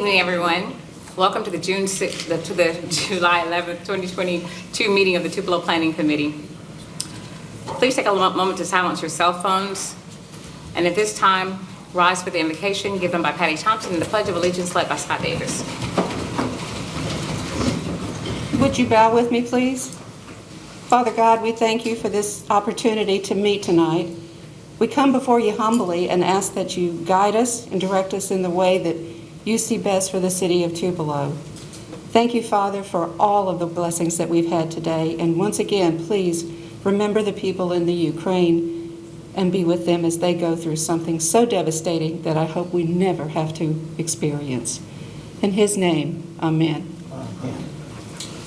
evening, everyone. Welcome to the July 11th, 2022 meeting of the Tupelo Planning Committee. Please take a moment to silence your cell phones. And at this time, rise for the invocation given by Patty Thompson and the Pledge of Allegiance led by Scott Davis. Would you bow with me, please? Father God, we thank you for this opportunity to meet tonight. We come before you humbly and ask that you guide us and direct us in the way that you see best for the city of Tupelo. Thank you, Father, for all of the blessings that we've had today. And once again, please remember the people in the Ukraine and be with them as they go through something so devastating that I hope we never have to experience. In his name, amen. Amen.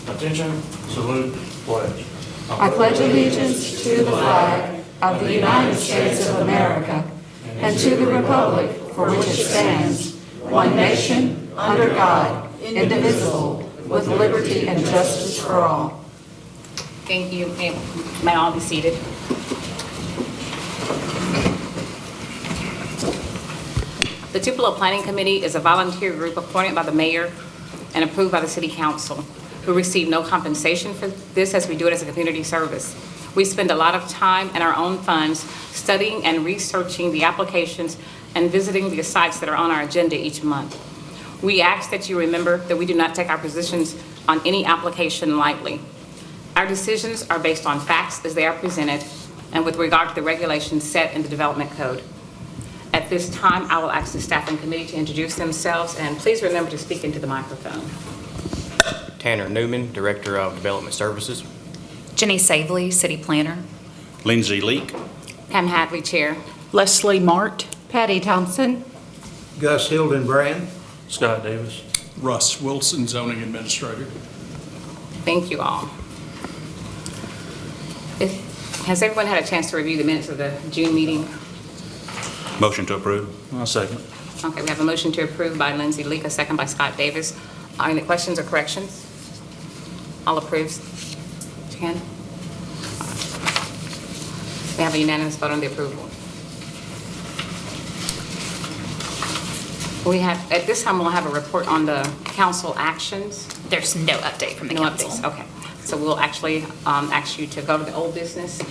Attention, salute, pledge. I pledge allegiance to the flag of the United States of America and to the republic for which it stands, one nation, under God, indivisible, with liberty and justice for all. Thank you. May all be seated. The Tupelo Planning Committee is a volunteer group appointed by the mayor and approved by the city council. We receive no compensation for this as we do it as a community service. We spend a lot of time and our own funds studying and researching the applications and visiting the sites that are on our agenda each month. We ask that you remember that we do not take our positions on any application lightly. Our decisions are based on facts as they are presented and with regard to the regulations set in the development code. At this time, I will ask the staff and committee to introduce themselves, and please remember to speak into the microphone. Tanner Newman, Director of Development Services. Jenny Savely, City Planner. Lindsay Leak. Pam Hadley, Chair. Leslie Mart. Patty Thompson. Gus Hildenbrand. Scott Davis. Russ Wilson, Zoning Administrator. Thank you all. Has everyone had a chance to review the minutes of the June meeting? Motion to approve. I'll second. Okay, we have a motion to approve by Lindsay Leak, a second by Scott Davis. Are any questions or corrections? All approves? Jan? We have a unanimous vote on the approval. We have, at this time, we'll have a report on the council actions. There's no update from the council. Updates, okay. So we'll actually ask you to go to the old business.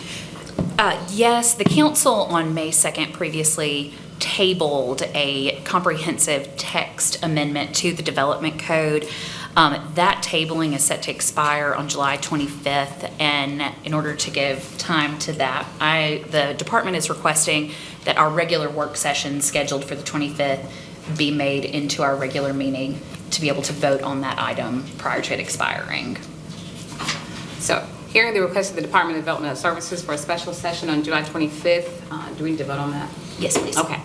Yes, the council on May 2nd previously tabled a comprehensive text amendment to the development code. That tabling is set to expire on July 25th, and in order to give time to that, the department is requesting that our regular work session scheduled for the 25th be made into our regular meeting to be able to vote on that item prior to it expiring. So, hearing the request of the Department of Development Services for a special session on July 25th, do we need to vote on that? Yes, please. Okay.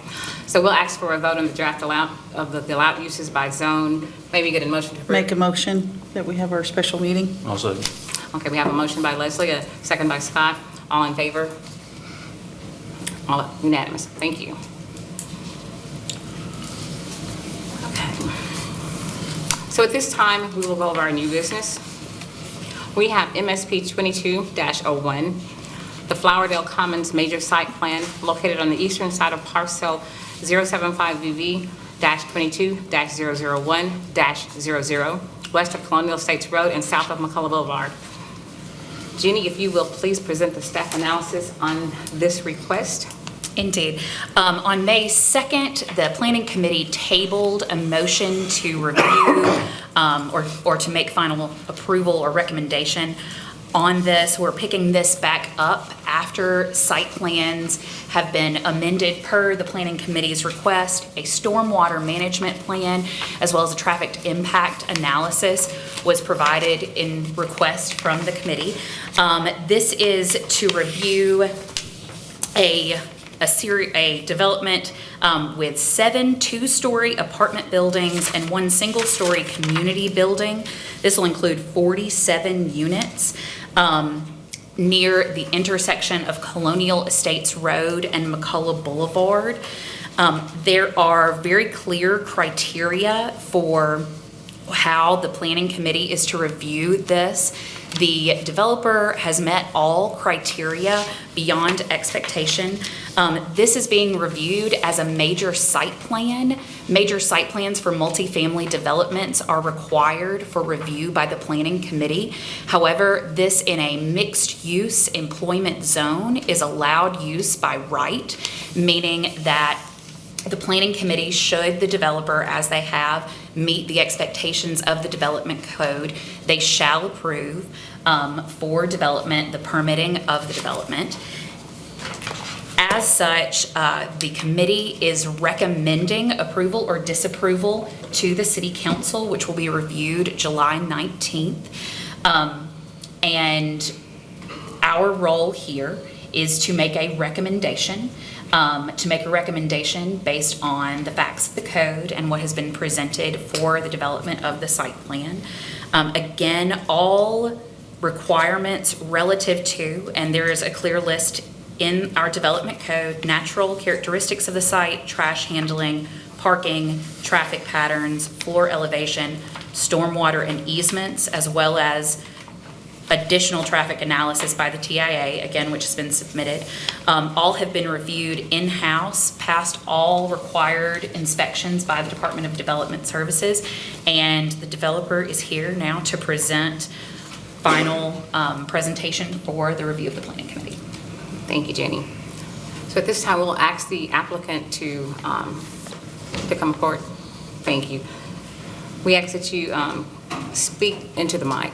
So we'll ask for a vote on the draft of the allowed uses by zone. Maybe get a motion to approve. Make a motion that we have our special meeting. I'll second. Okay, we have a motion by Leslie, a second by Scott. All in favor? All unanimous. Thank you. Okay. So at this time, we will go over our new business. We have MSP 22-01, the Flowerdale Commons Major Site Plan located on the eastern side of parcel 075VV-22-001-00, west of Colonial States Road and south of McCullough Boulevard. Jeannie, if you will please present the staff analysis on this request. Indeed. On May 2nd, the Planning Committee tabled a motion to review or to make final approval or recommendation on this. We're picking this back up after site plans have been amended per the Planning Committee's request. A stormwater management plan as well as a traffic impact analysis was provided in request from the committee. This is to review a development with 7 two-story apartment buildings and 1 single-story community building. This will include 47 units near the intersection of Colonial Estates Road and McCullough Boulevard. There are very clear criteria for how the planning committee is to review this. The developer has met all criteria beyond expectation. This is being reviewed as a major site plan. Major site plans for multifamily developments are required for review by the planning committee. However, this in a mixed-use employment zone is allowed use by right, meaning that the planning committee, should the developer, as they have, meet the expectations of the development code, they shall approve for development, the permitting of the development. As such, the committee is recommending approval or disapproval to the city council, which will be reviewed July 19th. And our role here is to make a recommendation. Based on the facts of the code and what has been presented for the development of the site plan. Again, all requirements relative to, and there is a clear list in our development code, natural characteristics of the site, trash handling, parking, traffic patterns, floor elevation, stormwater and easements, as well as additional traffic analysis by the TIA, again, which has been submitted. All have been reviewed in-house, passed all required inspections by the Department of Development Services, and the developer is here now to present final presentation for the review of the Planning Committee. Thank you, Jenny. So at this time, we'll ask the applicant to come forward. Thank you. We ask that you speak into the mic.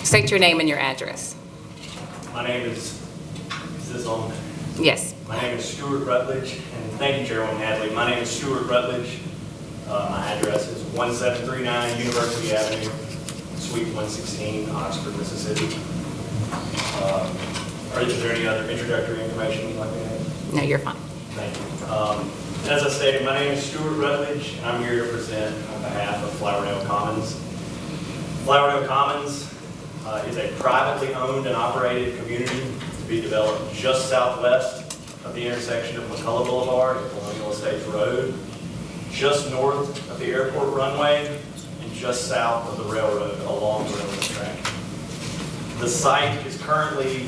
State your name and your address. My name is this on? Yes. My name is Stuart Rutledge, and thank you, Chairwoman Hadley. My name is Stuart Rutledge. My address is 1739 University Avenue, Suite 116, Oxford, Mississippi. Is there any other introductory information you'd like to add? No, you're fine. Thank you. As I stated, my name is Stuart Rutledge, and I'm here to present on behalf of Flowerdale Commons. Flowerdale Commons is a privately owned and operated community to be developed just southwest of the intersection of McCullough Boulevard and Colonial Estates Road, just north of the airport runway, and just south of the railroad along the railroad track. The site is currently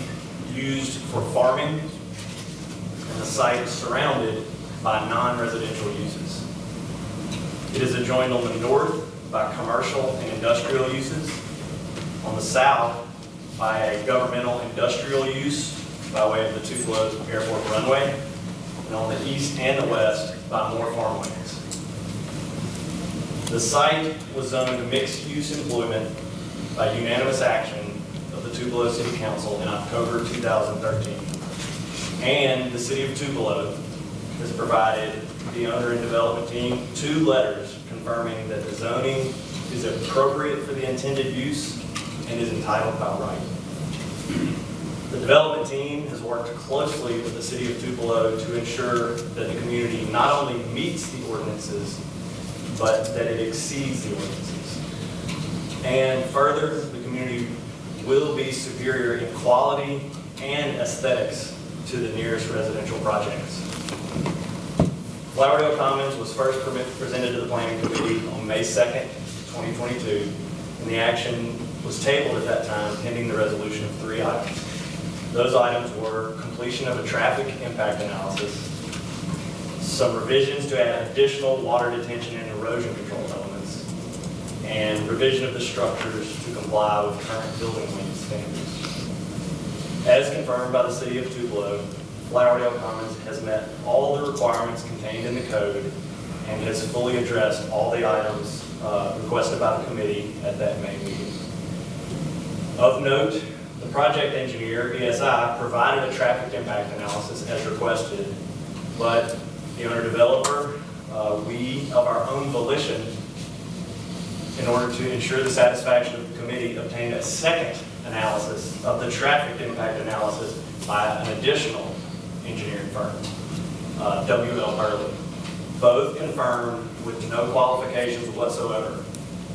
used for farming, and the site is surrounded by non-residential uses. It is adjoined on the north by commercial and industrial uses, on the south by a governmental industrial use by way of the Tupelo Airport runway, and on the east and the west by more farmlands. The site was zoned mixed-use employment by unanimous action of the Tupelo City Council in October 2013. And the City of Tupelo has provided the owner and development team 2 letters confirming that the zoning is appropriate for the intended use and is entitled by right. The development team has worked closely with the City of Tupelo to ensure that the community not only meets the ordinances, but that it exceeds the ordinances. And further, the community will be superior in quality and aesthetics to the nearest residential projects. Flowerdale Commons was first presented to the Planning Committee on May 2nd, 2022, and the action was tabled at that time pending the resolution of 3 items. Those items were completion of a traffic impact analysis, some revisions to add additional water detention and erosion control elements, and revision of the structures to comply with current building maintenance standards. As confirmed by the City of Tupelo, Flowerdale Commons has met all the requirements contained in the code and has fully addressed all the items requested by the committee at that May meeting. Of note, the project engineer, ESI, provided a traffic impact analysis as requested, but the owner-developer, we, of our own volition, in order to ensure the satisfaction of the committee, obtained a second analysis of the traffic impact analysis by an additional engineering firm, W.L. Hurley. Both confirmed with no qualifications whatsoever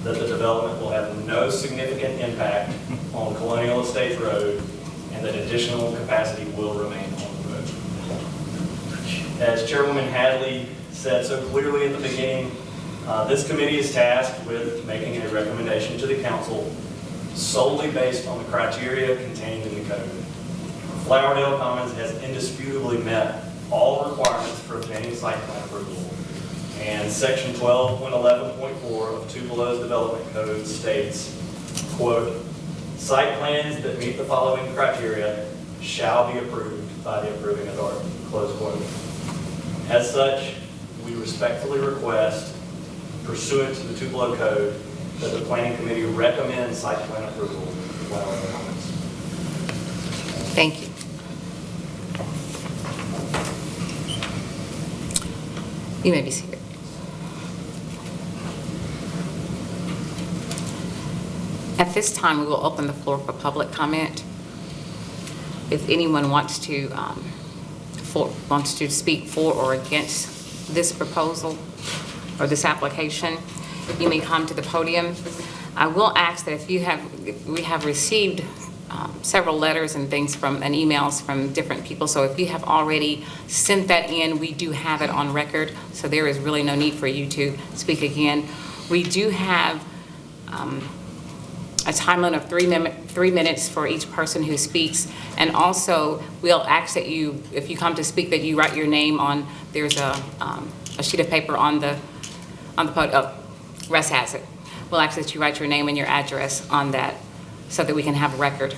that the development will have no significant impact on Colonial Estates Road and that additional capacity will remain on the road. As Chairwoman Hadley said so clearly at the beginning, this committee is tasked with making recommendation to the council solely based on the criteria contained in the code. Flowerdale Commons has indisputably met all requirements for obtaining site plan approval. And section 12.11.4 of Tupelo's development code states, quote, "Site plans that meet the following criteria shall be approved by the approving authority," close quote. As such, we respectfully request, pursuant to the Tupelo code, that the planning committee recommend site plan approval for Flowerdale Commons. Thank you. You may be seated. At this time, we will open the floor for public comment. If anyone wants to speak for or against this proposal or this application, you may come to the podium. I will ask that we have received several letters and things and emails from different people. So if you have already sent that in, we do have it on record. So there is really no need for you to speak again. We do have a time limit of 3 minutes for each person who speaks. And also, we'll ask that you, if you come to speak, that you write your name on, there's a sheet of paper on the podium. Oh, Russ has it. We'll ask that you write your name and your address on that so that we can have a record.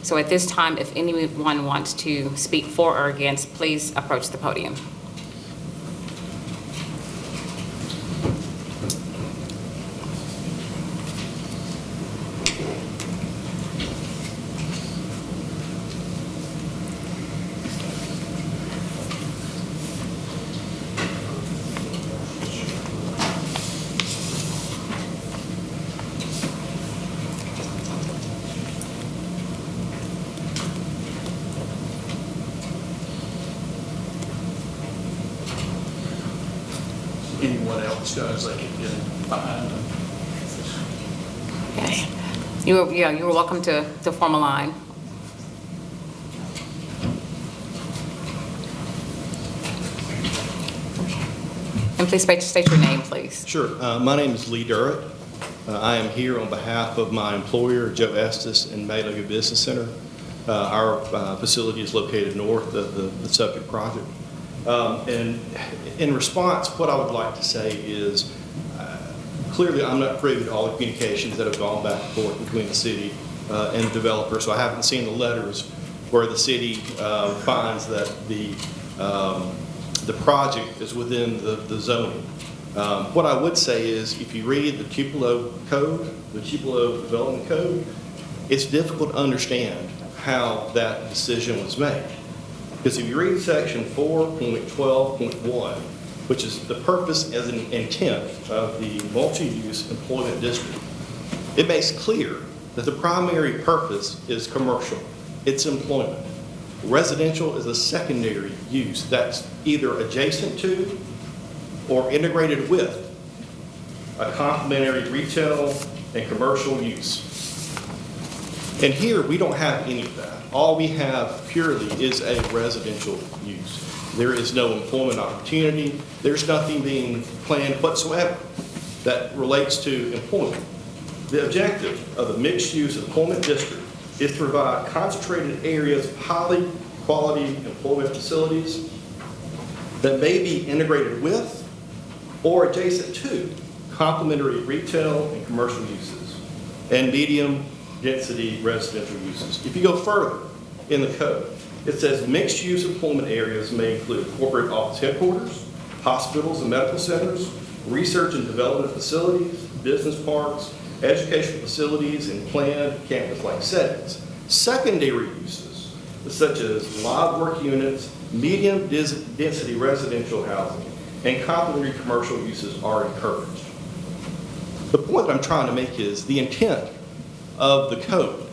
So at this time, if anyone wants to speak for or against, please approach the podium. Anyone else does, they can get behind them. Okay. You were welcome to form a line. And please state your name, please. Sure. My name is Lee Durrett. I am here on behalf of my employer, Joe Estes, in Malaga Business Center. Our facility is located north of the subject project. And in response, what I would like to say is, clearly I'm not privy to all the communications that have gone back and forth between the city and the developer, so I haven't seen the letters where the city finds that the project is within the zoning. What I would say is, if you read the Tupelo code, the Tupelo development code, it's difficult to understand how that decision was made. Because if you read section 4.12.1, which is the purpose as an intent of the multi-use employment district, it makes clear that the primary purpose is commercial. It's employment. Residential is a secondary use that's either adjacent to or integrated with a complementary retail and commercial use. And here, we don't have any of that. All we have purely is a residential use. There is no employment opportunity. There's nothing being planned whatsoever that relates to employment. The objective of the mixed-use employment district is to provide concentrated areas of highly quality employment facilities that may be integrated with or adjacent to complementary retail and commercial uses and medium-density residential uses. If you go further in the code, it says mixed-use employment areas may include corporate office headquarters, hospitals and medical centers, research and development facilities, business parks, educational facilities, and planned campus-like settings. Secondary uses, such as live work units, medium-density residential housing, and complementary commercial uses are encouraged. The point that I'm trying to make is the intent of the code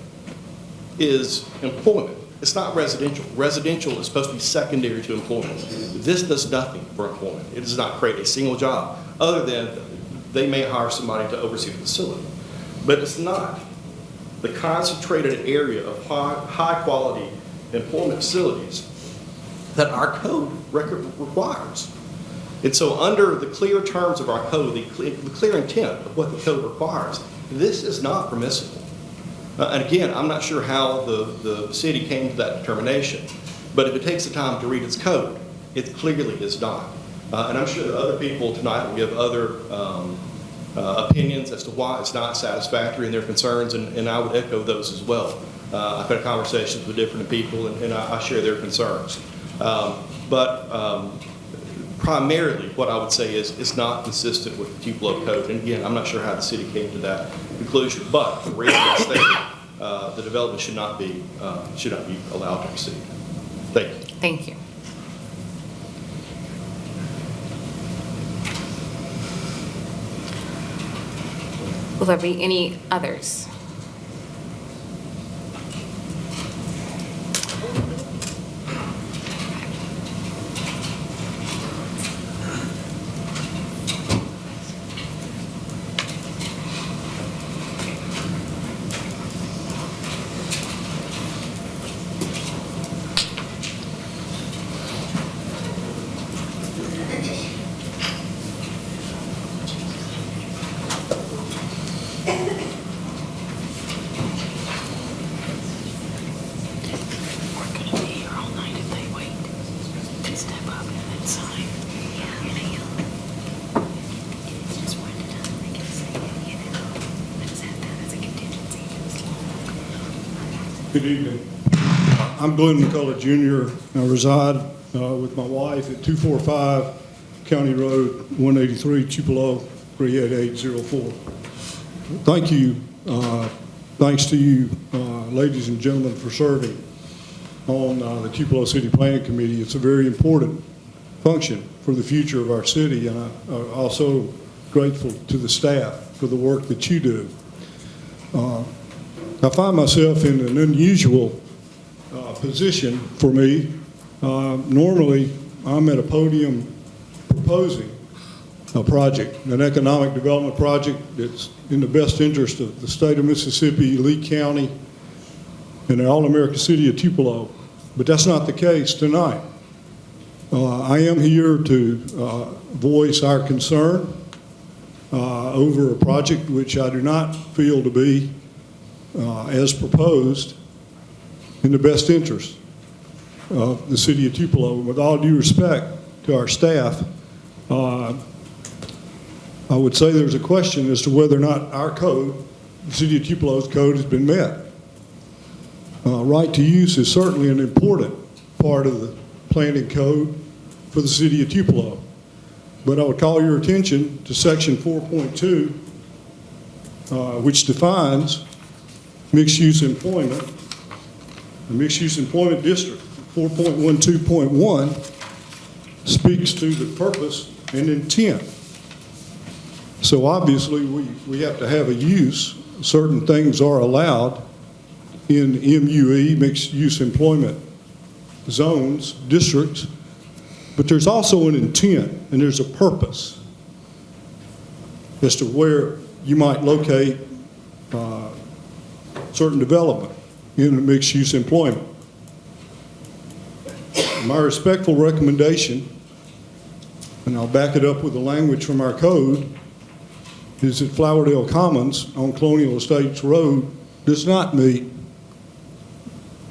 is employment. It's not residential. Residential is supposed to be secondary to employment. This does nothing for employment. It does not create a single job, other than they may hire somebody to oversee the facility. But it's not the concentrated area of high-quality employment facilities that our code record requires. And so under the clear terms of our code, the clear intent of what the code requires, this is not permissible. And again, I'm not sure how the city came to that determination, but if it takes the time to read its code, it clearly is not. And I'm sure that other people tonight will give other opinions as to why it's not satisfactory in their concerns, and I would echo those as well. I've had conversations with different people, and I share their concerns. Primarily, what I would say is it's not consistent with the Tupelo code. And again, I'm not sure how the city came to that conclusion, but for reasons I stated, the development should not be allowed to proceed. Thank you. Thank you. Will there be any others? Good evening. I'm Glenn McCullough Jr. I reside with my wife at 245 County Road 183, Tupelo 38804. Thank you. Thanks to you, ladies and gentlemen, for serving on the Tupelo City Planning Committee. It's a very important function for the future of our city, and I'm also grateful to the staff for the work that you do. I find myself in an unusual position for me. Normally, I'm at a podium proposing a project, an economic development project that's in the best interest of the state of Mississippi, Lee County, and the all-American city of Tupelo. But that's not the case tonight. I am here to voice our concern over a project which I do not feel to be as proposed in the best interest of the city of Tupelo. With all due respect to our staff, I would say there's a question as to whether or not our code, the city of Tupelo's code, has been met. Right to use is certainly an important part of the planning code for the city of Tupelo. But I would call your attention to section 4.2, which defines mixed-use employment. The mixed-use employment district, 4.12.1, speaks to the purpose and intent. So obviously, we have to have a use. Certain things are allowed in MUE, mixed-use employment zones, districts, but there's also an intent and there's a purpose as to where you might locate certain development in mixed-use employment. My respectful recommendation, and I'll back it up with the language from our code, is that Flowerdale Commons on Colonial Estates Road does not meet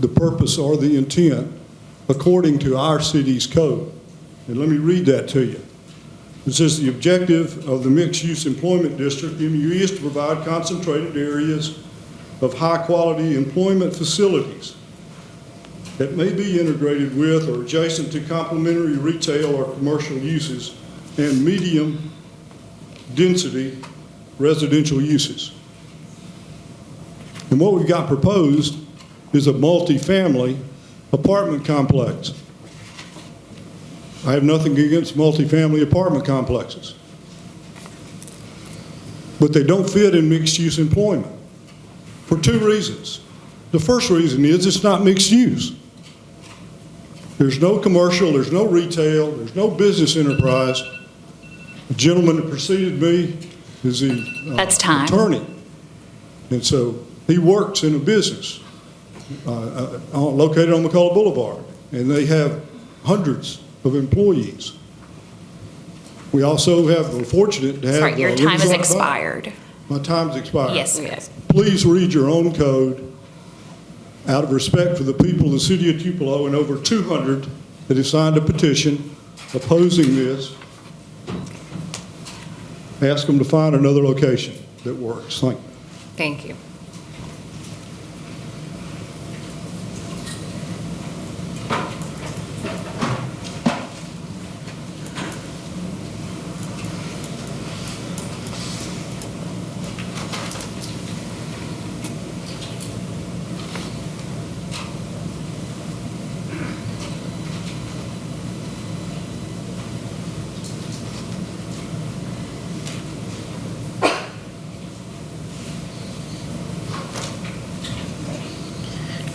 the purpose or the intent according to our city's code. And let me read that to you. It says the objective of the mixed-use employment district, MUE, is to provide concentrated areas of high-quality employment facilities that may be integrated with or adjacent to complementary retail or commercial uses and medium-density residential uses. And what we've got proposed is a multifamily apartment complex. I have nothing against multifamily apartment complexes, but they don't fit in mixed-use employment for two reasons. The first reason is it's not mixed use. There's no commercial, there's no retail, there's no business enterprise. The gentleman that preceded me is the attorney. And so he works in a business located on McCullough Boulevard, and they have hundreds of employees. We also have, we're fortunate to have. Sorry, your time has Renaissance Bank. expired. My time's expired. Yes, sir. Yes. Please read your own code out of respect for the people of the city of Tupelo and over 200 that have signed a petition opposing this. Ask them to find another location that works. Thank you. Thank you.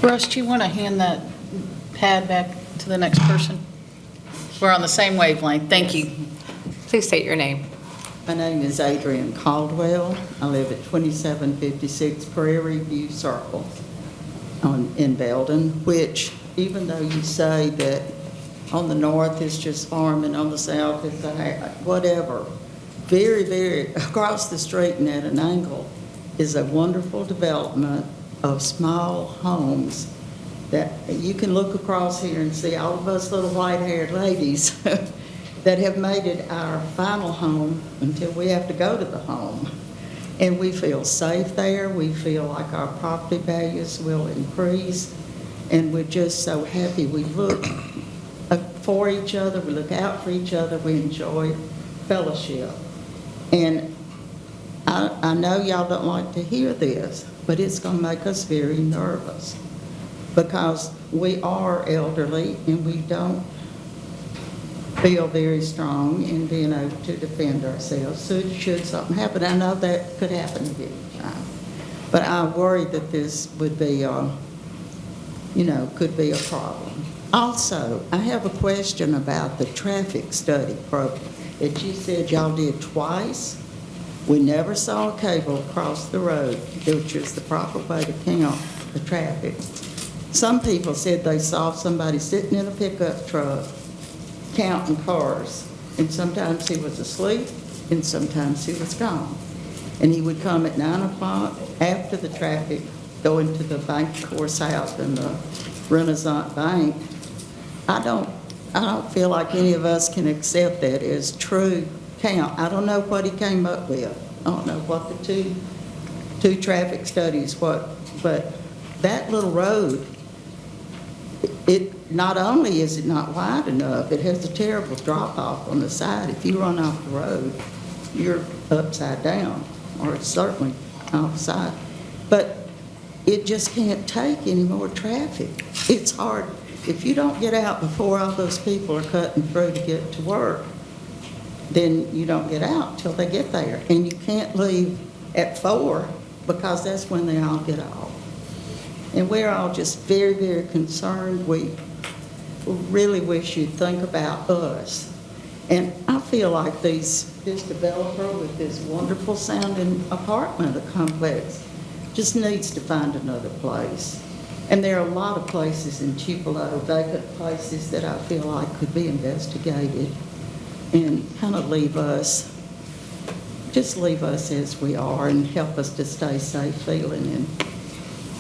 Russ, do you want to hand that pad back to the next person? We're on the same wavelength. Thank you. Please state your name. My name is Adrian Caldwell. I live at 2756 Prairie View Circle in Belden, which, even though you say that on the north it's just farming, on the south it's whatever, very, very, across the street and at an angle is a wonderful development of small homes that you can look across here and see all of us little white-haired ladies that have made it our final home until we have to go to the home. And we feel safe there. We feel like our property values will increase. And we're just so happy. We look for each other. We look out for each other. We enjoy fellowship. And I know y'all don't like to hear this, but it's going to make us very nervous because we are elderly and we don't feel very strong in being able to defend ourselves. So should something happen, I know that could happen at any time. But I worry that this would be, could be a problem. Also, I have a question about the traffic study program that you said y'all did twice. We never saw a cable across the road, which is the proper way to count the traffic. Some people said they saw somebody sitting in a pickup truck counting cars, and sometimes he was asleep, and sometimes he was gone. And he would come at 9 o'clock after the traffic, go into the bank courthouse and the Renaissance Bank. I don't feel like any of us can accept that as true count. I don't know what he came up with. I don't know what the two traffic studies, but that little road, it not only is it not wide enough, it has a terrible drop-off on the side. If you run off the road, you're upside down, or it's certainly offside. But it just can't take any more traffic. It's hard. If you don't get out before all those people are cutting through to get to work, then you don't get out till they get there. And you can't leave at 4 because that's when they all get off. And we're all just very, very concerned. We really wish you'd think about us. And I feel like this developer with this wonderful sounding apartment complex just needs to find another place. And there are a lot of places in Tupelo, vacant places that I feel like could be investigated and kind of leave us as we are and help us to stay safe feeling.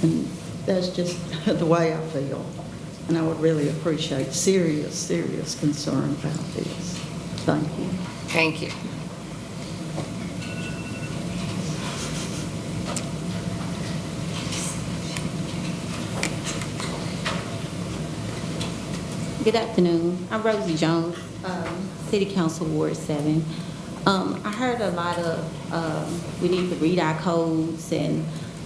And that's just the way I feel. And I would really appreciate serious, serious concern about this. Thank you. Thank you. Good afternoon. I'm Rosie Jones, City Council Ward 7. I heard a lot of we need to read our codes and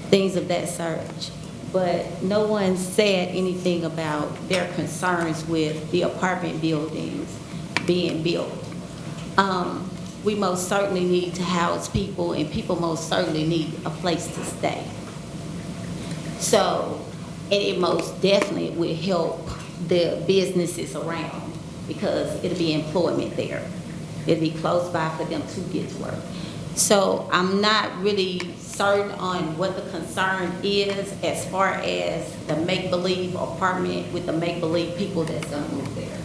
things of that sort, but no one said anything about their concerns with the apartment buildings being built. We most certainly need to house people, and people most certainly need a place to stay. So, and it most definitely will help the businesses around because it'll be employment there. It'll be close by for them to get to work. So I'm not really certain on what the concern is as far as the make-believe apartment with the make-believe people that's gonna move there.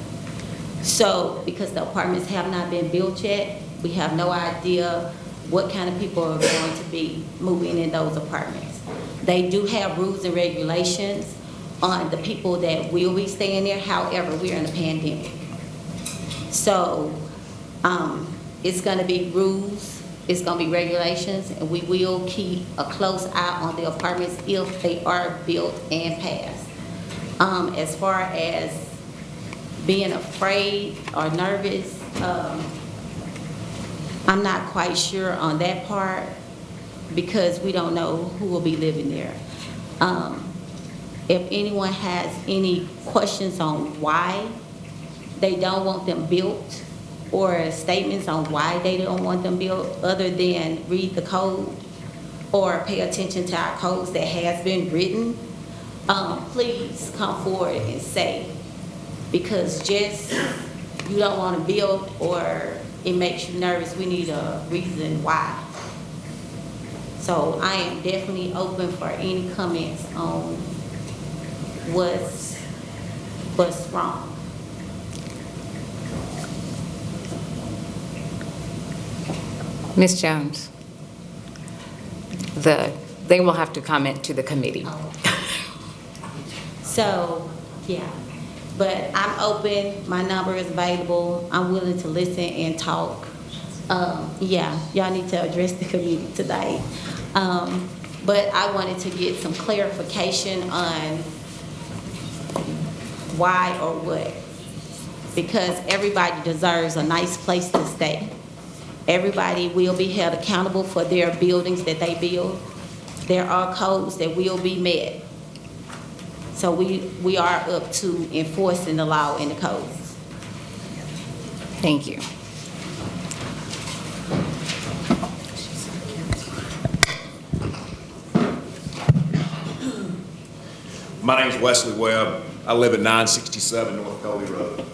So, because the apartments have not been built yet, we have no idea what kind of people are going to be moving in those apartments. They do have rules and regulations on the people that will be staying there. However, we're in a pandemic. So, it's gonna be rules, it's gonna be regulations, and we will keep a close eye on the apartments if they are built and passed. As far as being afraid or nervous, I'm not quite sure on that part because we don't know who will be living there. If anyone has any questions on why they don't want them built or statements on why they don't want them built, other than read the code or pay attention to our codes that has been written, please come forward and say, because just you don't want to build or it makes you nervous, we need a reason why. So I am definitely open for any comments on what's wrong. Ms. Jones, they will have to comment to the committee. So, yeah, but I'm open, my number is available, I'm willing to listen and talk. Yeah, y'all need to address the committee today. But I wanted to get some clarification on why or what. Because everybody deserves a nice place to stay. Everybody will be held accountable for their buildings that they build. There are codes that will be met. So we are up to enforcing the law and the codes. Thank you. My name's Wesley Webb. I live at 967 North Coley Road.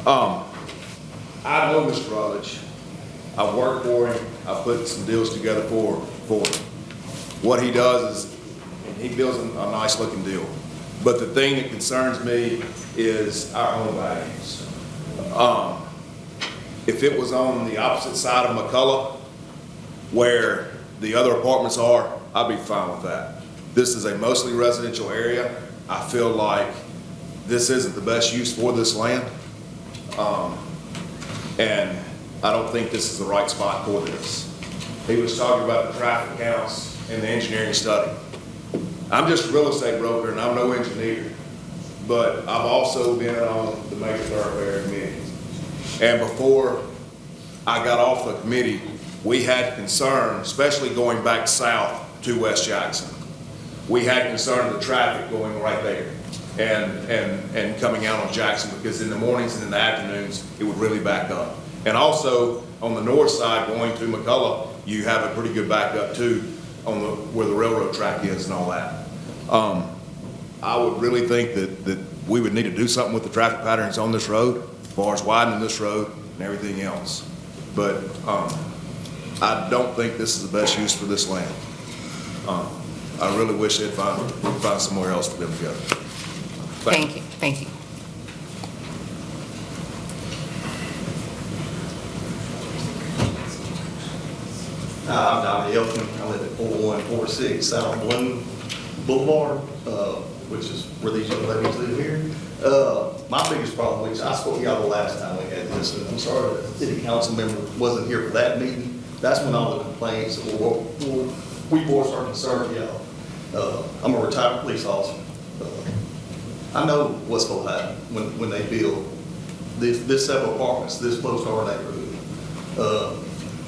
I know Mr. Rutledge. I've worked for him. I put some deals together for him. What he does is he builds a nice looking deal. But the thing that concerns me is our home values. If it was on the opposite side of McCullough, where the other apartments are, I'd be fine with that. This is a mostly residential area. I feel like this isn't the best use for this land. And I don't think this is the right spot for this. He was talking about the traffic counts and the engineering study. I'm just a real estate broker and I'm no engineer, but I've also been on the major thoroughfare committee. And before I got off the committee, we had concern, especially going back south to West Jackson. We had concern of the traffic going right there and coming out on Jackson, because in the mornings and in the afternoons, it would really back up. And also on the north side going to McCullough, you have a pretty good backup too on where the railroad track is and all that. I would really think that we would need to do something with the traffic patterns on this road, as far as widening this road and everything else. But I don't think this is the best use for this land. I really wish they'd find somewhere else for them to go. Thank you. Thank you. I'm Donnie Elkin. I live at 4146 South Bloom Boulevard, which is where these young ladies live here. My biggest problem, which I spoke to y'all the last time we had this, and I'm sorry the city council member wasn't here for that meeting. That's when all the complaints, we voiced our concern, y'all. I'm a retired police officer. I know what's going to happen when they build this set of apartments this close to our neighborhood.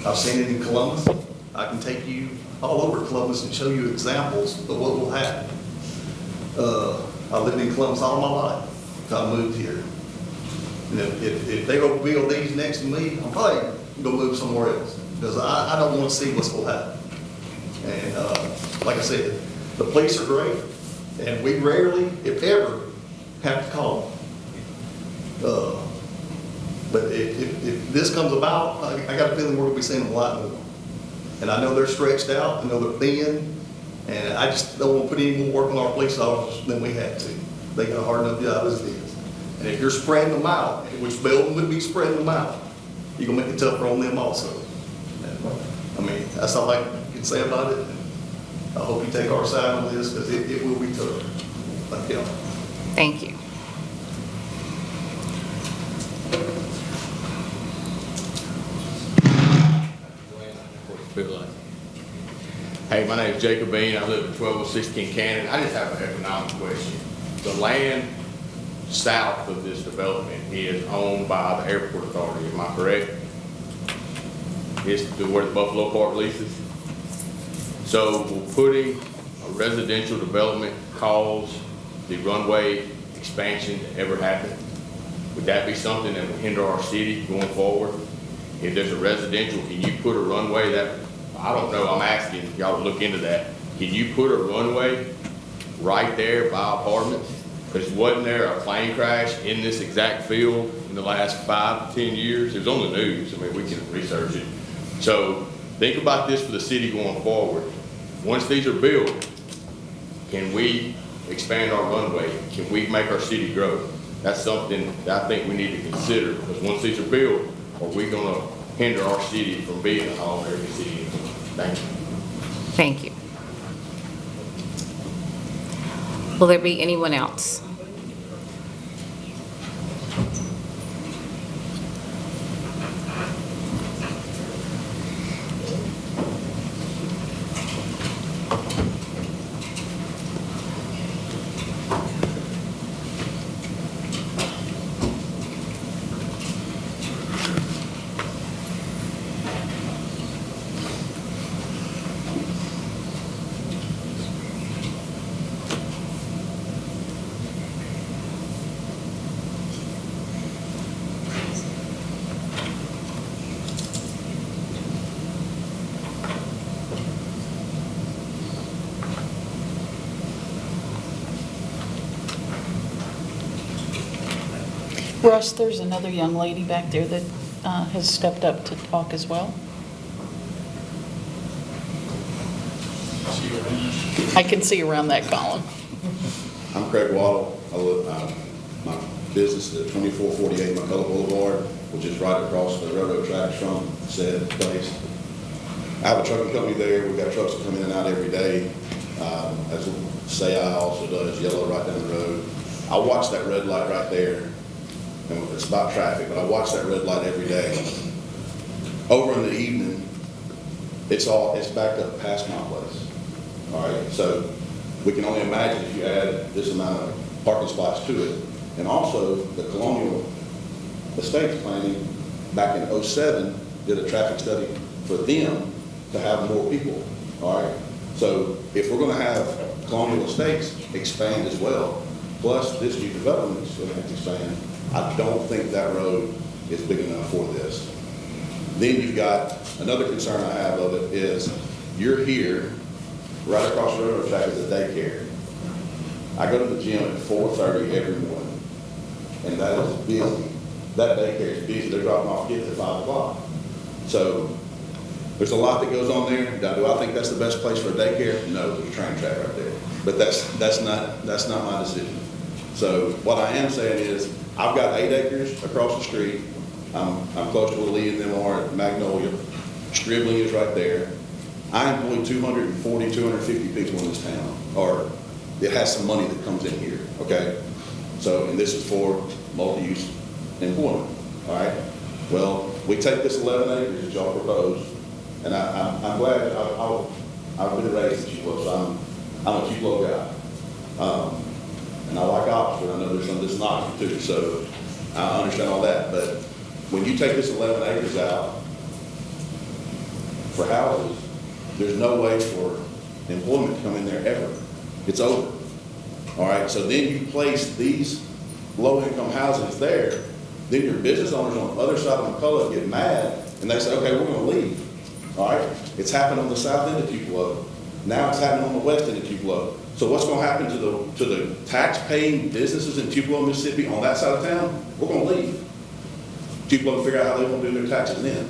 I've seen it in Columbus. I can take you all over Columbus and show you examples of what will happen. I lived in Columbus all my life until I moved here. And if they go build these next to me, I'm probably going to move somewhere else, because I don't want to see what's going to happen. And like I said, the police are great, and we rarely, if ever, have to call them. But if this comes about, I got a feeling we're going to be seeing a lot more. And I know they're stretched out, I know they're thin, and I just don't want to put any more work on our police officers than we have to. They got a hard enough job as it is. And if you're spreading them out, which Belton would be spreading them out, you're gonna make it tougher on them also. I mean, that's all I can say about it. I hope you take our side on this, because it will be tough. Thank you. Thank you. Hey, my name is Jacob Bean. I live at 1216 Cannon. I just have an economic question. The land south of this development is owned by the airport authority, am I correct? It's where the Buffalo Park leases. So will putting a residential development cause the runway expansion to ever happen? Would that be something that would hinder our city going forward? If there's a residential, can you put a runway that, I don't know, I'm asking y'all to look into that. Can you put a runway right there by apartments? Because wasn't there a plane crash in this exact field in the last 5 to 10 years? It was on the news. I mean, we can research it. So think about this for the city going forward. Once these are built, can we expand our runway? Can we make our city grow? That's something that I think we need to consider, because once these are built, are we going to hinder our city from being a all-American city? Thank you. Thank you. Will there be anyone else? Russ, there's another young lady back there that has stepped up to talk as well. I can see around that column. I'm Craig Waddle. I live, my business is at 2448 McCullough Boulevard, which is right across the railroad tracks from said place. I have a trucking company there. We've got trucks that come in and out every day. As SAI also does, yellow right down the road. I watch that red light right there. And it's about traffic, but I watch that red light every day. Over in the evening, it's backed up past my place. All right, so we can only imagine if you add this amount of parking spots to it. And also, the Colonial Estates planning back in '07 did a traffic study for them to have more people. All right, so if we're going to have Colonial Estates expand as well, plus this new development is going to have to expand, I don't think that road is big enough for this. Then you've got, another concern I have of it is, you're here, right across the railroad track is a daycare. I go to the gym at 4:30 every morning, and that is busy. That daycare is busy. They're dropping off kids at 5 o'clock. So there's a lot that goes on there. Now, do I think that's the best place for a daycare? No, there's a train track right there. But that's not my decision. So what I am saying is, I've got 8 acres across the street. I'm close to where Lee and them are at Magnolia. Stribling is right there. I employ 240, 250 people in this town, or it has some money that comes in here, okay? So, and this is for multi-use employment, all right? Well, we take this 11 acres that y'all propose, and I'm glad, I've been raised in Tupelo, so I'm a Tupelo guy. And I like Oxford. I know there's some that's not too, so I understand all that. But when you take this 11 acres out for houses, there's no way for employment to come in there ever. It's over. All right, so then you place these low-income houses there, then your business owners on the other side of McCullough get mad, and they say, okay, we're going to leave. All right, it's happened on the south end of Tupelo. Now it's happening on the west end of Tupelo. So what's going to happen to the tax-paying businesses in Tupelo, Mississippi on that side of town? We're going to leave. Tupelo will figure out how they want to do their taxes then.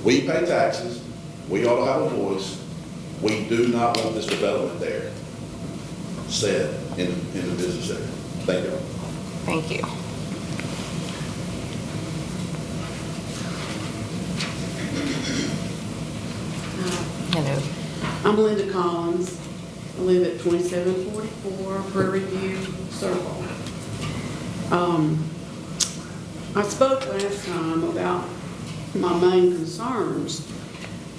We pay taxes. We ought to have a voice. We do not want this development there, said in the business area. Thank you. Thank you. Hello. I'm Linda Collins. I live at 2744 Prairie View Circle. I spoke last time about my main concerns,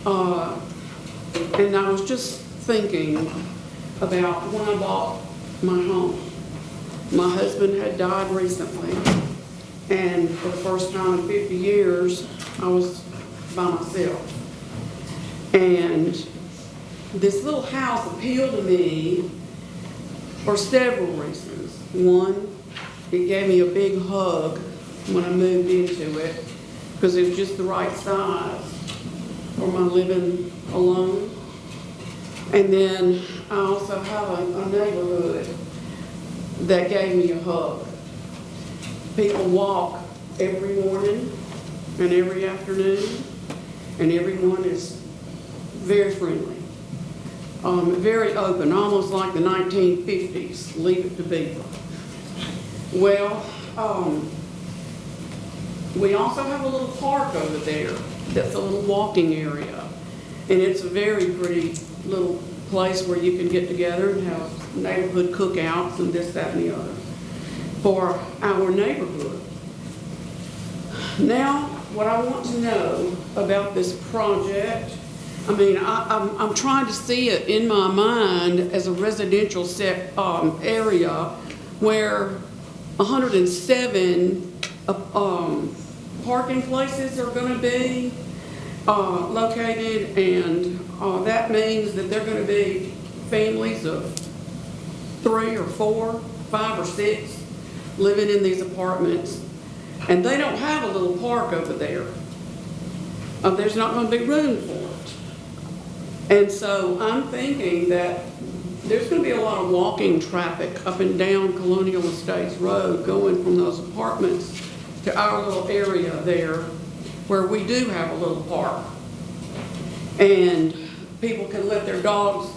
and I was just thinking about when I bought my home. My husband had died recently, and for the first time in 50 years, I was by myself. And this little house appealed to me for several reasons. One, it gave me a big hug when I moved into it because it was just the right size for my living alone. And then I also have a neighborhood that gave me a hug. People walk every morning and every afternoon, and everyone is very friendly. Very open, almost like the 1950s, Leave It to Beaver. Well, we also have a little park over there that's a little walking area. And it's a very pretty little place where you can get together and have neighborhood cookouts and this, that, and the other for our neighborhood. Now, what I want to know about this project, I mean, I'm trying to see it in my mind as a residential area where 107 parking places are going to be located, and that means that they're going to be families of 3 or 4, 5 or 6 living in these apartments, and they don't have a little park over there. There's not going to be room for it. And so I'm thinking that there's going to be a lot of walking traffic up and down Colonial Estates Road going from those apartments to our little area there where we do have a little park. And people can let their dogs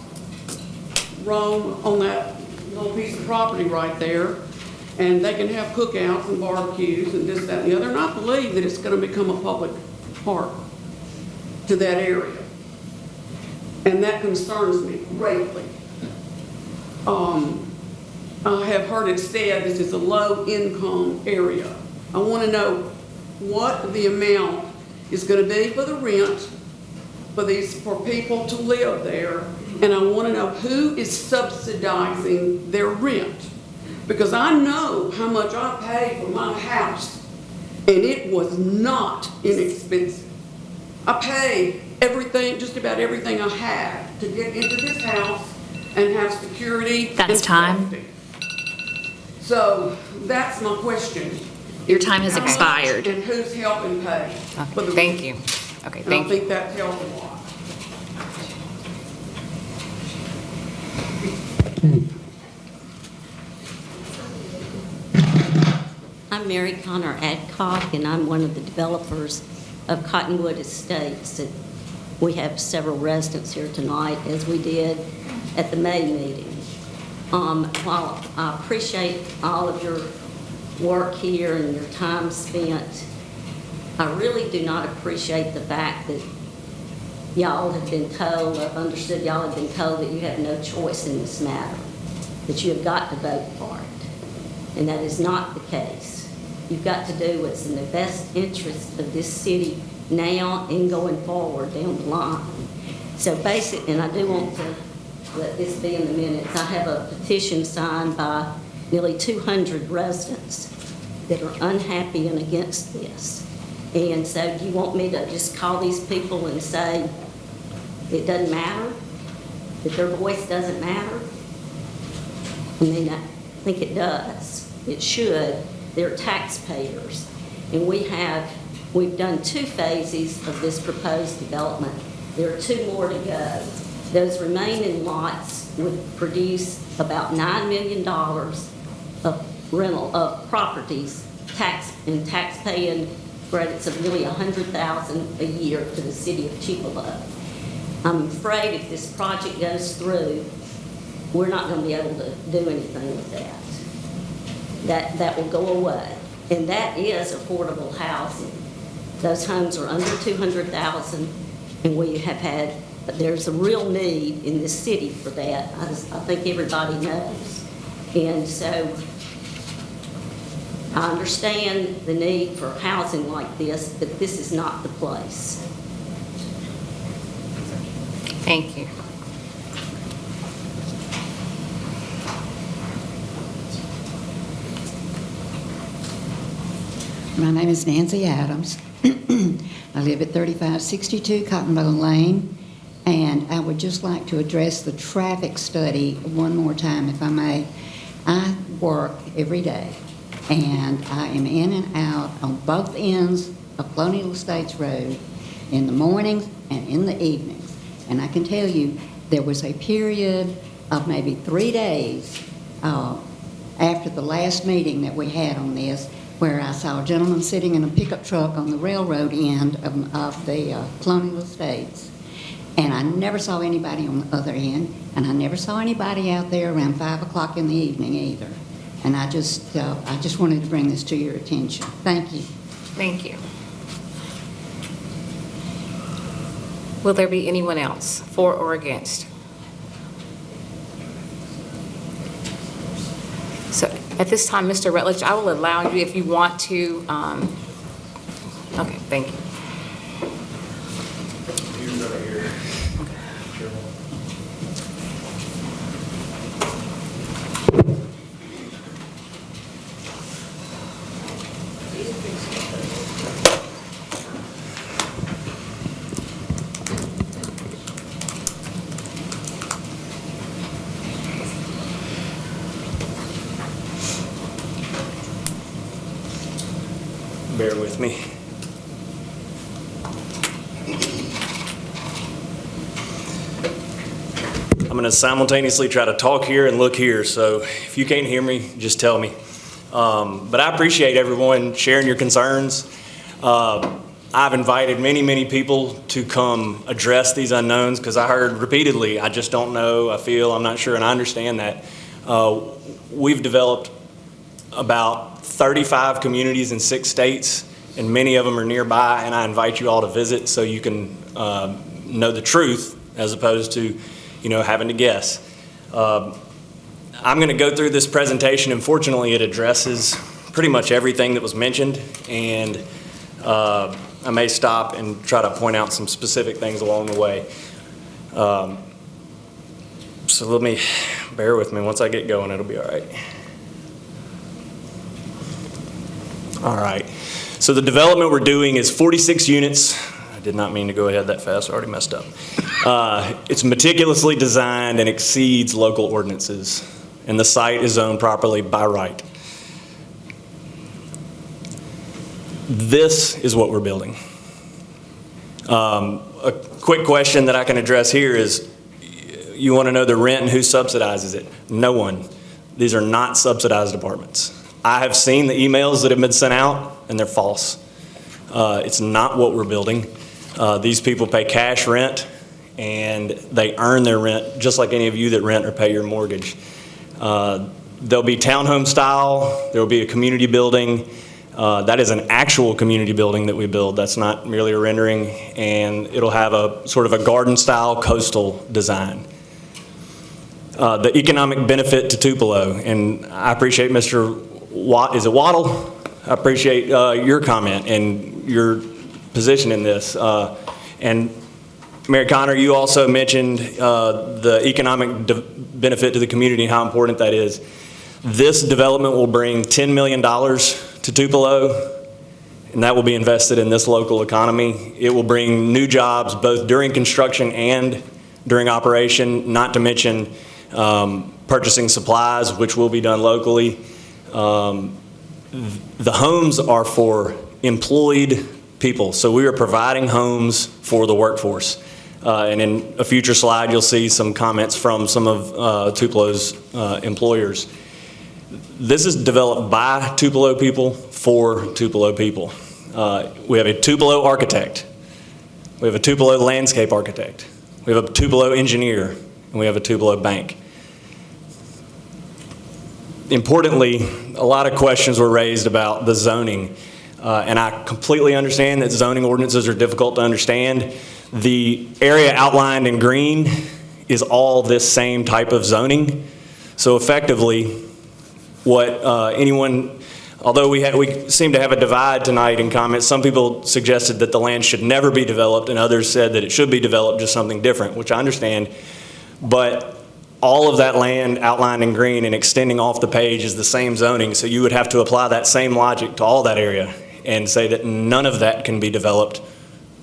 roam on that little piece of property right there, and they can have cookouts and barbecues and this, that, and the other. And I believe that it's going to become a public park to that area. And that concerns me greatly. I have heard it said this is a low-income area. I want to know what the amount is going to be for the rent for people to live there, and I want to know who is subsidizing their rent, because I know how much I paid for my house, and it was not inexpensive. I paid everything, just about everything I had to get into this house and have security. That's time. Safety. So that's my question. Your time has How much expired. and who's helping pay? for the Thank rent? you. Okay, And thank I you. think that tells a lot. I'm Mary Connor Adcock, and I'm one of the developers of Cottonwood Estates. We have several residents here tonight, as we did at the May meeting. While I appreciate all of your work here and your time spent, I really do not appreciate the fact that y'all have been told, I've understood y'all have been told that you have no choice in this matter, that you have got to vote for it. And that is not the case. You've got to do what's in the best interest of this city now and going forward down the line. So basically, and I do want to let this be in the minutes, I have a petition signed by nearly 200 residents that are unhappy and against this. And so do you want me to just call these people and say it doesn't matter? That their voice doesn't matter? I mean, I think it does. It should. They're taxpayers. And we've done 2 phases of this proposed development. There are 2 more to go. Those remaining lots would produce about $9 million of rental of properties, tax-paying credits of nearly $100,000 a year to the city of Tupelo. I'm afraid if this project goes through, we're not going to be able to do anything with that. that will go away. And that is affordable housing. Those homes are under 200,000, and we have had, there's a real need in this city for that. I think everybody knows. And so I understand the need for housing like this, but this is not the place. Thank you. My name is Nancy Adams. I live at 3562 Cottonbow Lane, and I would just like to address the traffic study one more time, if I may. I work every day, and I am in and out on both ends of Colonial Estates Road in the mornings and in the evenings. And I can tell you, there was a period of maybe 3 days after the last meeting that we had on this, where I saw a gentleman sitting in a pickup truck on the railroad end of the Colonial Estates. And I never saw anybody on the other end, and I never saw anybody out there around 5 o'clock in the evening either. And I just wanted to bring this to your attention. Thank you. Thank you. Will there be anyone else, for or against? So at this time, Mr. Rutledge, I will allow you, if you want to, okay, thank you. Bear with me. I'm going to simultaneously try to talk here and look here, so if you can't hear me, just tell me. But I appreciate everyone sharing your concerns. I've invited many people to come address these unknowns because I heard repeatedly, I just don't know, I feel, I'm not sure, and I understand that. We've developed about 35 communities in 6 states, and many of them are nearby, and I invite you all to visit so you can know the truth as opposed to, having to guess. I'm going to go through this presentation, and fortunately it addresses pretty much everything that was mentioned, and I may stop and try to point out some specific things along the way. So bear with me. Once I get going, it'll be all right. All right, so the development we're doing is 46 units. I did not mean to go ahead that fast, I already messed up. It's meticulously designed and exceeds local ordinances, and the site is zoned properly by right. This is what we're building. A quick question that I can address here is, you want to know the rent and who subsidizes it? No one. These are not subsidized apartments. I have seen the emails that have been sent out, and they're false. It's not what we're building. These people pay cash rent, and they earn their rent just like any of you that rent or pay your mortgage. There'll be townhome style. There will be a community building. That is an actual community building that we build. That's not merely a rendering, and it'll have a sort of a garden style coastal design. The economic benefit to Tupelo, and I appreciate Mr. Waddle? I appreciate your comment and your position in this. And Mary Connor, you also mentioned the economic benefit to the community and how important that is. This development will bring $10 million to Tupelo, and that will be invested in this local economy. It will bring new jobs both during construction and during operation, not to mention purchasing supplies, which will be done locally. The homes are for employed people, so we are providing homes for the workforce. And in a future slide, you'll see some comments from some of Tupelo's employers. This is developed by Tupelo people for Tupelo people. We have a Tupelo architect. We have a Tupelo landscape architect. We have a Tupelo engineer, and we have a Tupelo bank. Importantly, a lot of questions were raised about the zoning. And I completely understand that zoning ordinances are difficult to understand. The area outlined in green is all this same type of zoning. So effectively, what although we seem to have a divide tonight in comments, some people suggested that the land should never be developed, and others said that it should be developed, just something different, which I understand. But all of that land outlined in green and extending off the page is the same zoning, so you would have to apply that same logic to all that area and say that none of that can be developed,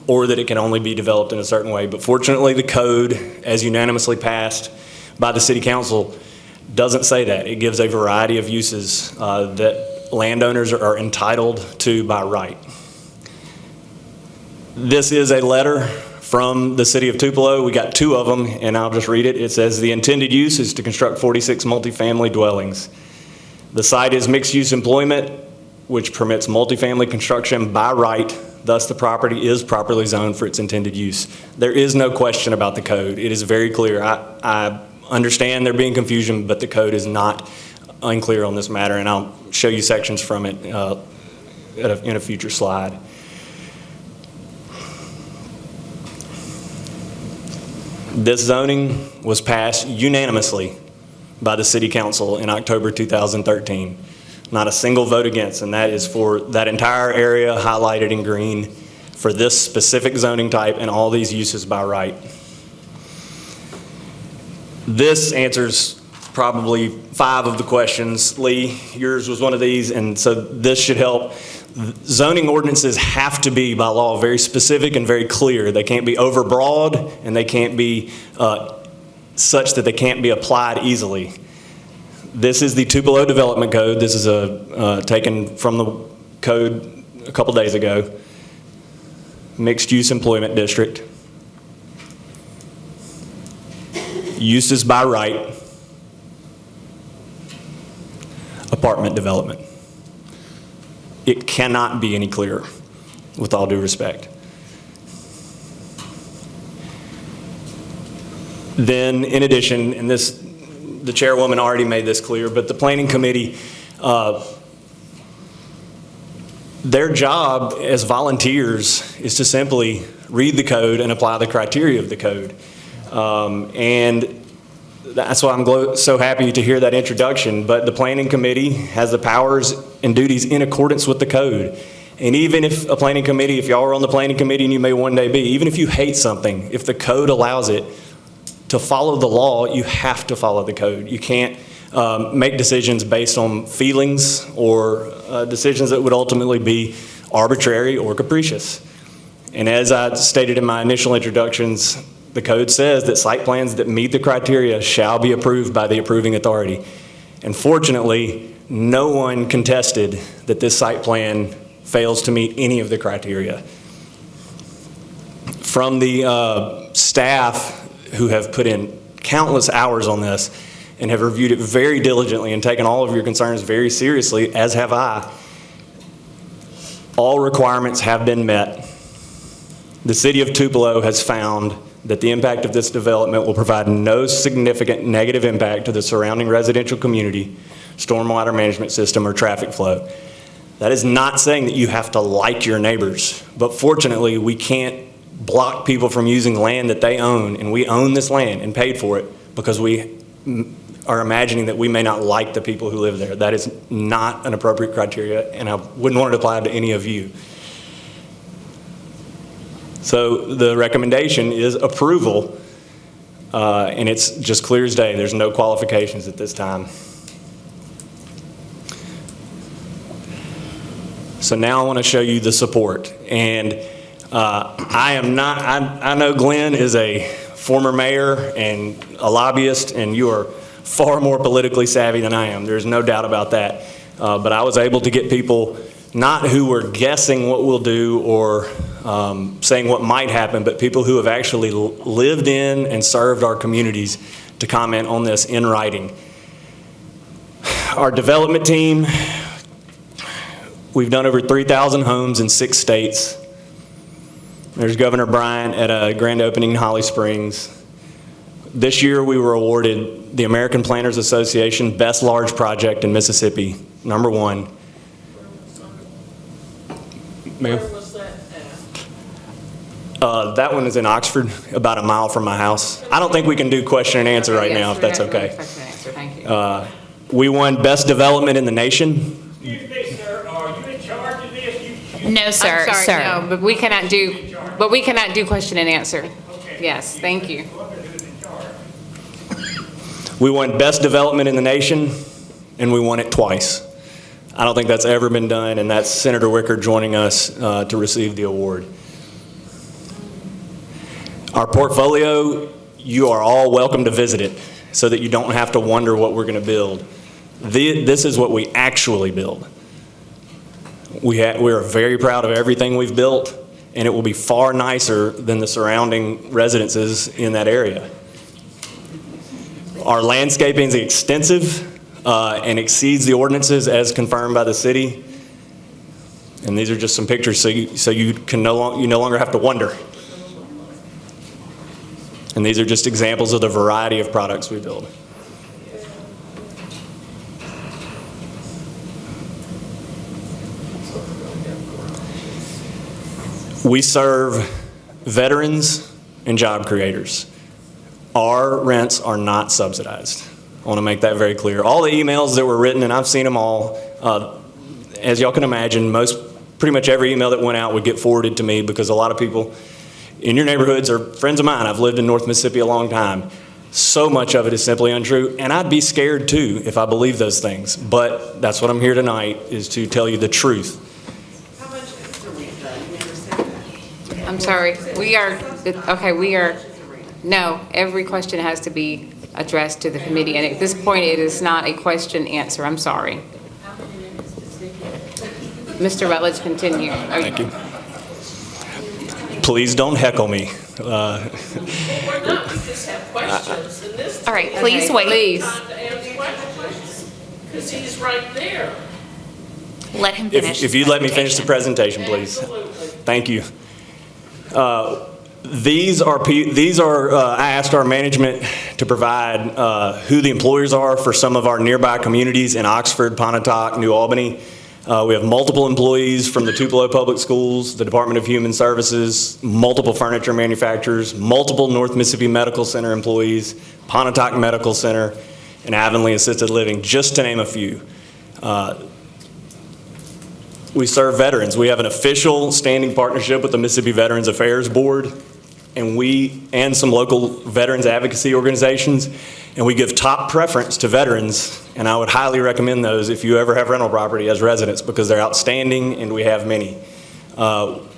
or that it can only be developed in a certain way. But fortunately, the code, as unanimously passed by the City Council, doesn't say that. It gives a variety of uses that landowners are entitled to by right. This is a letter from the City of Tupelo. We got 2 of them, and I'll just read it. It says, the intended use is to construct 46 multifamily dwellings. The site is mixed-use employment, which permits multifamily construction by right. Thus, the property is properly zoned for its intended use. There is no question about the code. It is very clear. I understand there being confusion, but the code is not unclear on this matter, and I'll show you sections from it in a future slide. This zoning was passed unanimously by the City Council in October 2013. Not a single vote against, and that is for that entire area highlighted in green for this specific zoning type and all these uses by right. This answers probably 5 of the questions. Lee, yours was one of these, and so this should help. Zoning ordinances have to be, by law, very specific and very clear. They can't be overbroad, and they can't be such that they can't be applied easily. This is the Tupelo Development Code. This is taken from the code a couple days ago. Mixed-use employment district. Uses by right. Apartment development. It cannot be any clearer, with all due respect. Then, in addition, and the chairwoman already made this clear, but the planning committee, their job as volunteers is to simply read the code and apply the criteria of the code. And that's why I'm so happy to hear that introduction. But the planning committee has the powers and duties in accordance with the code. And even if a planning committee, if y'all are on the planning committee, and you may one day be, even if you hate something, if the code allows it, to follow the law, you have to follow the code. You can't make decisions based on feelings or decisions that would ultimately be arbitrary or capricious. And as I stated in my initial introductions, the code says that site plans that meet the criteria shall be approved by the approving authority. And fortunately, no one contested that this site plan fails to meet any of the criteria. From the staff who have put in countless hours on this and have reviewed it very diligently and taken all of your concerns very seriously, as have I, all requirements have been met. The City of Tupelo has found that the impact of this development will provide no significant negative impact to the surrounding residential community, stormwater management system, or traffic flow. That is not saying that you have to like your neighbors, but fortunately we can't block people from using land that they own, and we own this land and paid for it because we are imagining that we may not like the people who live there. That is not an appropriate criteria, and I wouldn't want it applied to any of you. So the recommendation is approval, and it's just clear as day. There's no qualifications at this time. So now I want to show you the support. And I know Glenn is a former mayor and a lobbyist, and you are far more politically savvy than I am. There's no doubt about that. But I was able to get people not who were guessing what we'll do or saying what might happen, but people who have actually lived in and served our communities to comment on this in writing. Our development team, we've done over 3,000 homes in 6 states. There's Governor Bryant at a grand opening in Holly Springs. This year, we were awarded the American Planners Association Best Large Project in Mississippi, #1. Ma'am? Where was that at? That one is in Oxford, about a mile from my house. I don't think we can do question and answer right now, if that's okay. Question and answer, thank you. We won Best Development in the Nation. Excuse me, sir, are you in charge of this? No, sir, I'm sorry, sir. no, but we cannot do question and answer. Yes, thank you. We won Best Development in the Nation, and we won it twice. I don't think that's ever been done, and that's Senator Wicker joining us to receive the award. Our portfolio, you are all welcome to visit it so that you don't have to wonder what we're going to build. This is what we actually build. We are very proud of everything we've built, and it will be far nicer than the surrounding residences in that area. Our landscaping is extensive and exceeds the ordinances as confirmed by the city. And these are just some pictures so you no longer have to wonder. And these are just examples of the variety of products we build. We serve veterans and job creators. Our rents are not subsidized. I want to make that very clear. All the emails that were written, and I've seen them all, as y'all can imagine, pretty much every email that went out would get forwarded to me because a lot of people in your neighborhoods are friends of mine. I've lived in North Mississippi a long time. So much of it is simply untrue, and I'd be scared too if I believed those things. But that's what I'm here tonight, is to tell you the truth. I'm sorry, no, every question has to be addressed to the committee, and at this point, it is not a question answer, I'm sorry. Mr. Rutledge, continue. Thank you. Please don't heckle me. Well, we're not, we just have questions, and this. All right, please wait. Please. Time to ask questions, because he's right there. Let him finish. If you'd let me finish the presentation, please. Absolutely. Thank you. I asked our management to provide who the employers are for some of our nearby communities in Oxford, Pontotoc, New Albany. We have multiple employees from the Tupelo Public Schools, the Department of Human Services, multiple furniture manufacturers, multiple North Mississippi Medical Center employees, Pontotoc Medical Center, and Avonlea Assisted Living, just to name a few. We serve veterans. We have an official standing partnership with the Mississippi Veterans Affairs Board, and some local veterans advocacy organizations, and we give top preference to veterans, and I would highly recommend those if you ever have rental property as residents, because they're outstanding and we have many.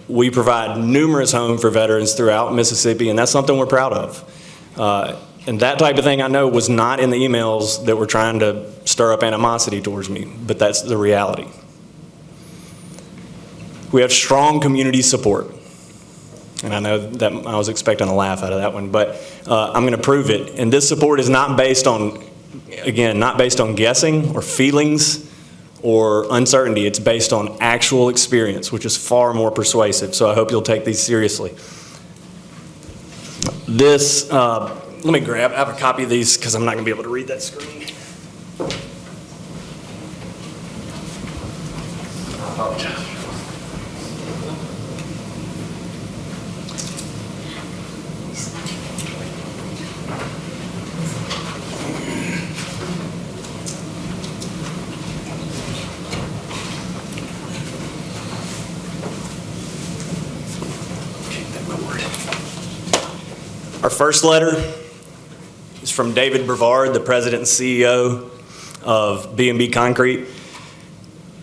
We provide numerous homes for veterans throughout Mississippi, and that's something we're proud of. And that type of thing, I know, was not in the emails that were trying to stir up animosity towards me, but that's the reality. We have strong community support. And I know that I was expecting a laugh out of that one, but I'm going to prove it. And this support is not based on, again, not based on guessing or feelings or uncertainty. It's based on actual experience, which is far more persuasive. So I hope you'll take these seriously. This, let me grab, I have a copy of these because I'm not going to be able to read that screen. I apologize. Our first letter is from David Brevard, the president and CEO of B&B Concrete.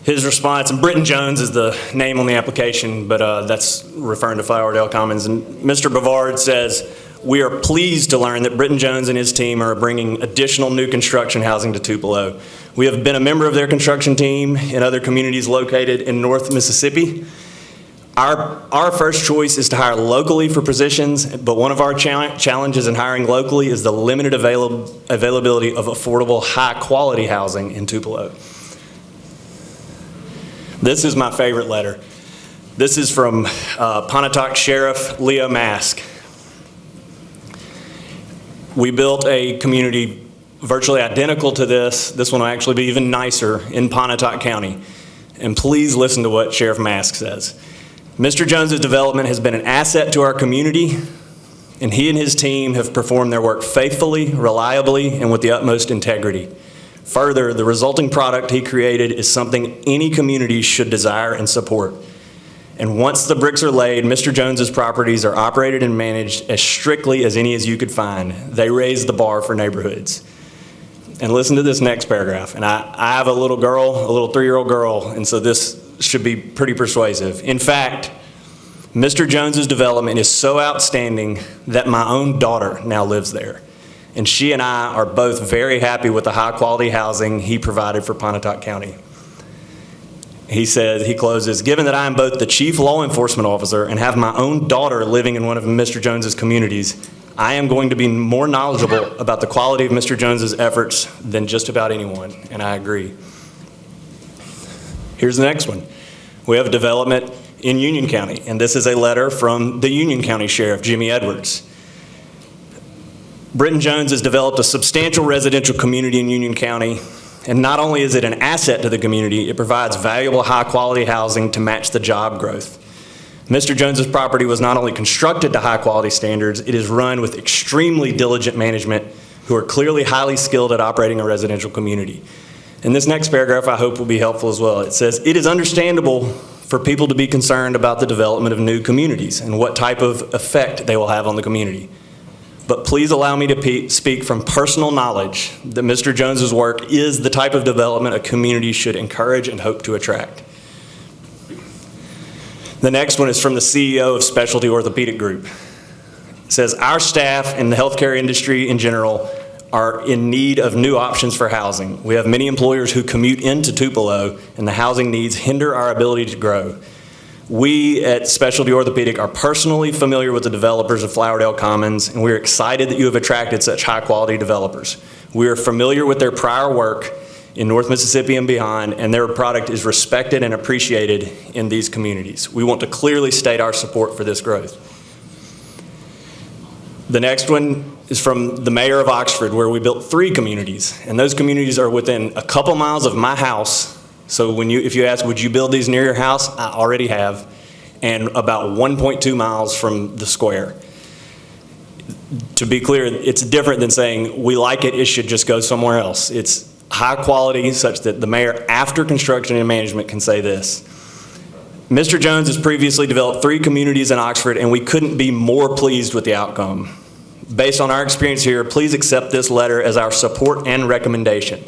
His response, and Britton Jones is the name on the application, but that's referring to Flowerdale Commons. And Mr. Brevard says, "We are pleased to learn that Britton Jones and his team are bringing additional new construction housing to Tupelo. We have been a member of their construction team in other communities located in North Mississippi. Our first choice is to hire locally for positions, but one of our challenges in hiring locally is the limited availability of affordable, high-quality housing in Tupelo." This is my favorite letter. This is from Pontotoc Sheriff Leo Mask. We built a community virtually identical to this. This one will actually be even nicer in Pontotoc County. And please listen to what Sheriff Mask says. Mr. Jones's development has been an asset to our community, and he and his team have performed their work faithfully, reliably, and with the utmost integrity. Further, the resulting product he created is something any community should desire and support. And once the bricks are laid, Mr. Jones's properties are operated and managed as strictly as any as you could find. They raise the bar for neighborhoods. And listen to this next paragraph. And I have a little girl, a little 3-year-old girl, and so this should be pretty persuasive. In fact, Mr. Jones's development is so outstanding that my own daughter now lives there. And she and I are both very happy with the high-quality housing he provided for Pontotoc County. He says, he closes, given that I am both the chief law enforcement officer and have my own daughter living in one of Mr. Jones's communities, I am going to be more knowledgeable about the quality of Mr. Jones's efforts than just about anyone, and I agree. Here's the next one. We have a development in Union County, and this is a letter from the Union County Sheriff, Jimmy Edwards. Britton Jones has developed a substantial residential community in Union County, and not only is it an asset to the community, it provides valuable high-quality housing to match the job growth. Mr. Jones's property was not only constructed to high-quality standards, it is run with extremely diligent management who are clearly highly skilled at operating a residential community. And this next paragraph I hope will be helpful as well. It says, it is understandable for people to be concerned about the development of new communities and what type of effect they will have on the community. But please allow me to speak from personal knowledge that Mr. Jones's work is the type of development a community should encourage and hope to attract. The next one is from the CEO of Specialty Orthopedic Group. It says, our staff and the healthcare industry in general are in need of new options for housing. We have many employers who commute into Tupelo, and the housing needs hinder our ability to grow. We at Specialty Orthopedic are personally familiar with the developers of Flowerdale Commons, and we're excited that you have attracted such high-quality developers. We are familiar with their prior work in North Mississippi and beyond, and their product is respected and appreciated in these communities. We want to clearly state our support for this growth. The next one is from the mayor of Oxford, where we built 3 communities, and those communities are within a couple miles of my house. So if you ask, would you build these near your house? I already have, and about 1.2 miles from the square. To be clear, it's different than saying, we like it, it should just go somewhere else. It's high quality such that the mayor, after construction and management, can say this. Mr. Jones has previously developed 3 communities in Oxford, and we couldn't be more pleased with the outcome. Based on our experience here, please accept this letter as our support and recommendation.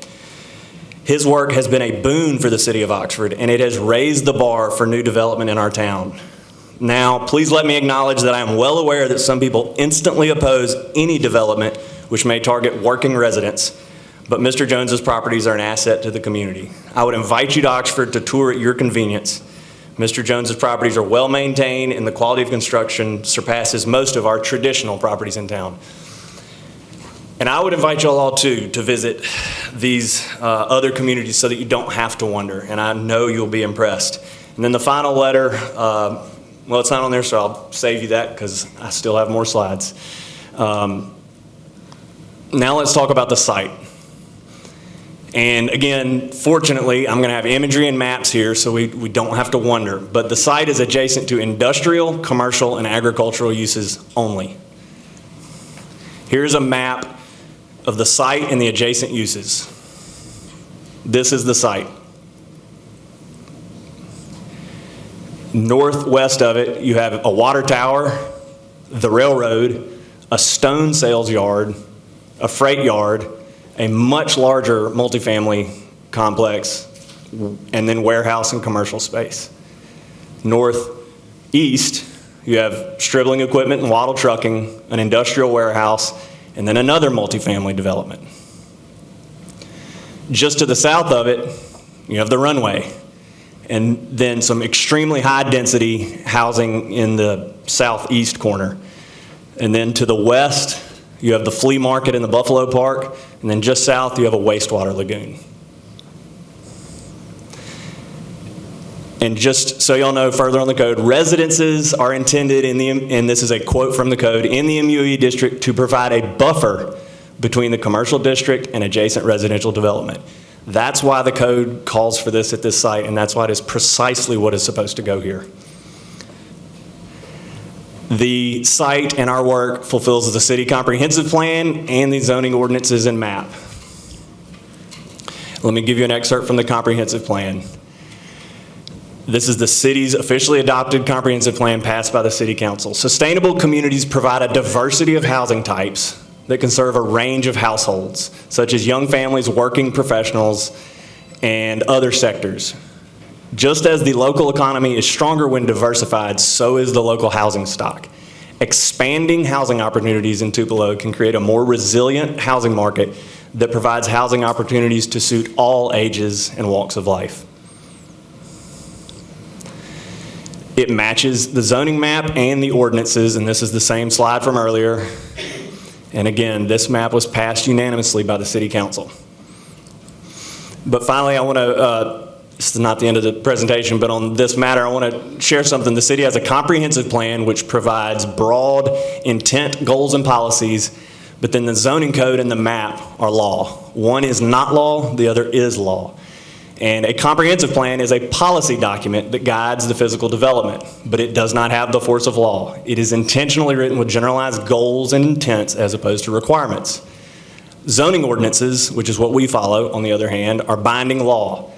His work has been a boon for the city of Oxford, and it has raised the bar for new development in our town. Now, please let me acknowledge that I am well aware that some people instantly oppose any development which may target working residents, but Mr. Jones's properties are an asset to the community. I would invite you to Oxford to tour at your convenience. Mr. Jones's properties are well maintained, and the quality of construction surpasses most of our traditional properties in town. And I would invite you all too to visit these other communities so that you don't have to wonder, and I know you'll be impressed. And then the final letter, well, it's not on there, so I'll save you that because I still have more slides. Now let's talk about the site. And again, fortunately, I'm going to have imagery and maps here so we don't have to wonder. But the site is adjacent to industrial, commercial, and agricultural uses only. Here's a map of the site and the adjacent uses. This is the site. Northwest of it, you have a water tower, the railroad, a stone sales yard, a freight yard, a much larger multifamily complex, and then warehouse and commercial space. Northeast, you have stribling equipment and wattle trucking, an industrial warehouse, and then another multifamily development. Just to the south of it, you have the runway, and then some extremely high density housing in the southeast corner. And then to the west, you have the flea market in the Buffalo Park, and then just south you have a wastewater lagoon. And just so y'all know further on the code, residences are intended and this is a quote from the code, in the MUE district to provide a buffer between the commercial district and adjacent residential development. That's why the code calls for this at this site, and that's why it is precisely what is supposed to go here. The site and our work fulfills the city comprehensive plan and the zoning ordinances and map. Let me give you an excerpt from the comprehensive plan. This is the city's officially adopted comprehensive plan passed by the City Council. Sustainable communities provide a diversity of housing types that can serve a range of households, such as young families, working professionals, and other sectors. Just as the local economy is stronger when diversified, so is the local housing stock. Expanding housing opportunities in Tupelo can create a more resilient housing market that provides housing opportunities to suit all ages and walks of life. It matches the zoning map and the ordinances, and this is the same slide from earlier. And again, this map was passed unanimously by the City Council. But finally, I want to, this is not the end of the presentation, but on this matter, I want to share something. The city has a comprehensive plan which provides broad intent, goals, and policies, but then the zoning code and the map are law. One is not law, the other is law. And a comprehensive plan is a policy document that guides the physical development, but it does not have the force of law. It is intentionally written with generalized goals and intents as opposed to requirements. Zoning ordinances, which is what we follow, on the other hand, are binding law.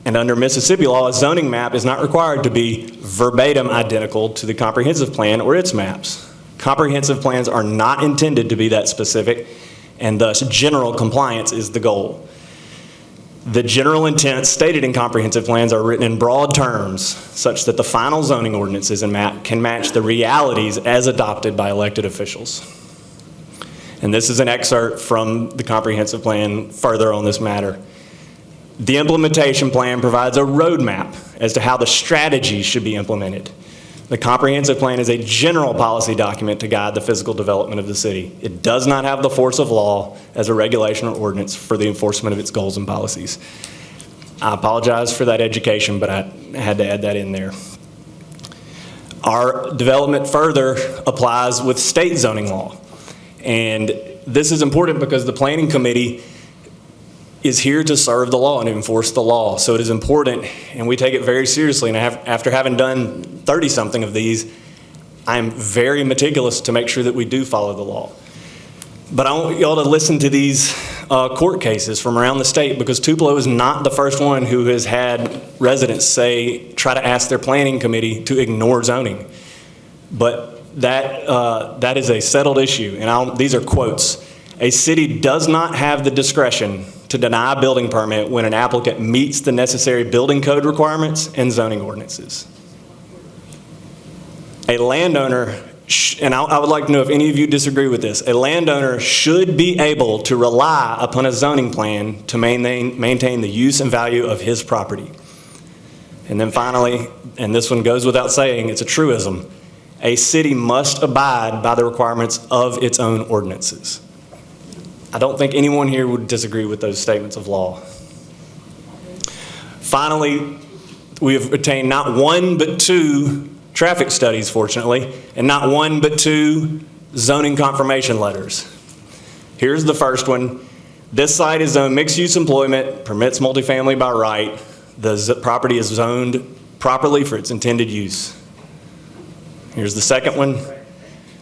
And under Mississippi law, a zoning map is not required to be verbatim identical to the comprehensive plan or its maps. Comprehensive plans are not intended to be that specific, and thus general compliance is the goal. The general intents stated in comprehensive plans are written in broad terms such that the final zoning ordinances and map can match the realities as adopted by elected officials. And this is an excerpt from the comprehensive plan further on this matter. The implementation plan provides a roadmap as to how the strategies should be implemented. The comprehensive plan is a general policy document to guide the physical development of the city. It does not have the force of law as a regulation or ordinance for the enforcement of its goals and policies. I apologize for that education, but I had to add that in there. Our development further applies with state zoning law. And this is important because the Planning Committee is here to serve the law and enforce the law. So it is important, and we take it very seriously. And after having done 30-something of these, I am very meticulous to make sure that we do follow the law. But I want y'all to listen to these court cases from around the state, because Tupelo is not the first one who has had residents try to ask their planning committee to ignore zoning. But that is a settled issue, and these are quotes. A city does not have the discretion to deny a building permit when an applicant meets the necessary building code requirements and zoning ordinances. A landowner, and I would like to know if any of you disagree with this, a landowner should be able to rely upon a zoning plan to maintain the use and value of his property. And then finally, and this one goes without saying, it's a truism, a city must abide by the requirements of its own ordinances. I don't think anyone here would disagree with those statements of law. Finally, we have obtained not one but two traffic studies, fortunately, and not one but two zoning confirmation letters. Here's the first one. This site is zoned mixed-use employment, permits multifamily by right. The property is zoned properly for its intended use. Here's the second one.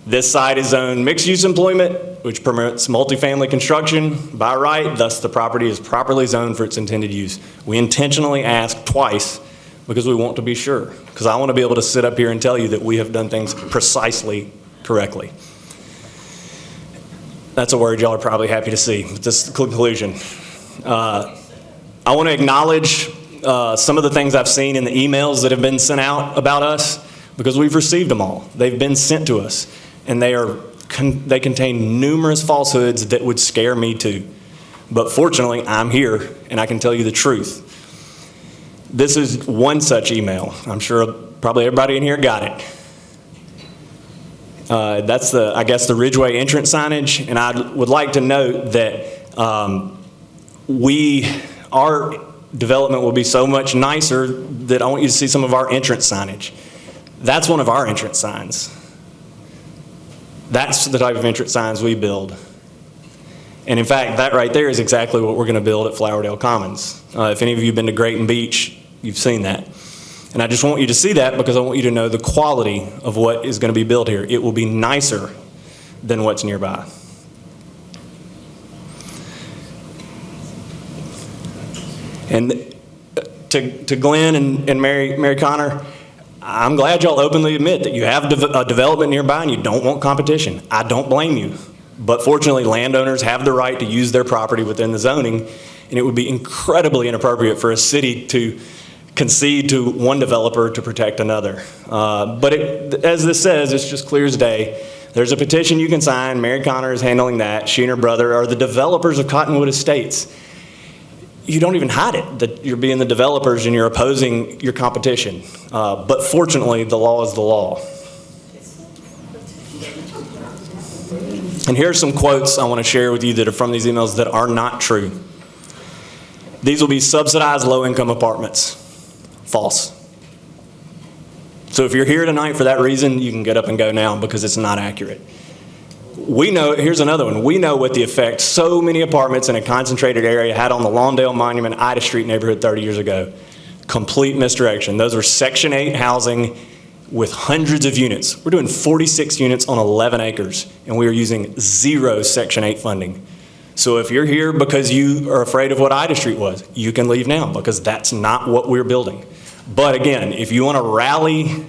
This site is zoned mixed-use employment, which permits multifamily construction by right, thus the property is properly zoned for its intended use. We intentionally ask twice because we want to be sure, because I want to be able to sit up here and tell you that we have done things precisely correctly. That's a word y'all are probably happy to see. But this is the conclusion. I want to acknowledge some of the things I've seen in the emails that have been sent out about us, because we've received them all. They've been sent to us, and they contain numerous falsehoods that would scare me too. But fortunately, I'm here, and I can tell you the truth. This is one such email. I'm sure probably everybody in here got it. That's I guess the Ridgeway entrance signage, and I would like to note that development will be so much nicer that I want you to see some of our entrance signage. That's one of our entrance signs. That's the type of entrance signs we build. And in fact, that right there is exactly what we're going to build at Flowerdale Commons. If any of you have been to Grayton Beach, you've seen that. And I just want you to see that because I want you to know the quality of what is going to be built here. It will be nicer than what's nearby. And to Glenn and Mary Connor, I'm glad y'all openly admit that you have a development nearby and you don't want competition. I don't blame you. But fortunately, landowners have the right to use their property within the zoning, and it would be incredibly inappropriate for a city to concede to one developer to protect another. But as this says, it's just clear as day. There's a petition you can sign. Mary Connor is handling that. She and her brother are the developers of Cottonwood Estates. You don't even hide it, that you're being the developers and you're opposing your competition. But fortunately, the law is the law. And here are some quotes I want to share with you that are from these emails that are not true. These will be subsidized low-income apartments. False. So if you're here tonight for that reason, you can get up and go now because it's not accurate. We know, here's another one. We know what the effect so many apartments in a concentrated area had on the Lawndale Monument, Ida Street neighborhood 30 years ago. Complete misdirection. Those were Section 8 housing with hundreds of units. We're doing 46 units on 11 acres, and we are using 0 Section 8 funding. So if you're here because you are afraid of what Ida Street was, you can leave now because that's not what we're building. But again, if you want to rally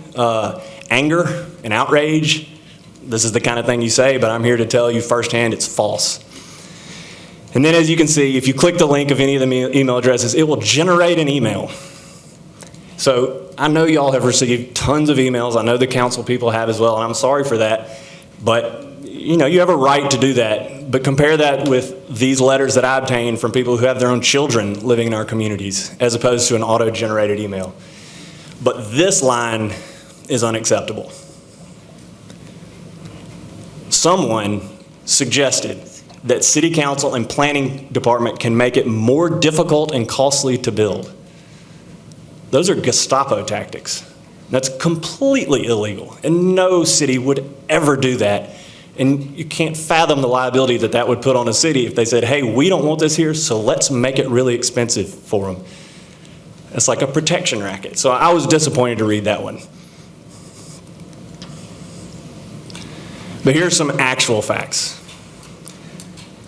anger and outrage, this is the kind of thing you say, but I'm here to tell you firsthand it's false. And then as you can see, if you click the link of any of the email addresses, it will generate an email. So I know y'all have received tons of emails. I know the council people have as well, and I'm sorry for that. But you know, you have a right to do that. But compare that with these letters that I obtained from people who have their own children living in our communities, as opposed to an auto-generated email. But this line is unacceptable. Someone suggested that City Council and Planning Department can make it more difficult and costly to build. Those are Gestapo tactics. That's completely illegal, and no city would ever do that. And you can't fathom the liability that that would put on a city if they said, hey, we don't want this here, so let's make it really expensive for them. It's like a protection racket. So I was disappointed to read that one. But here's some actual facts.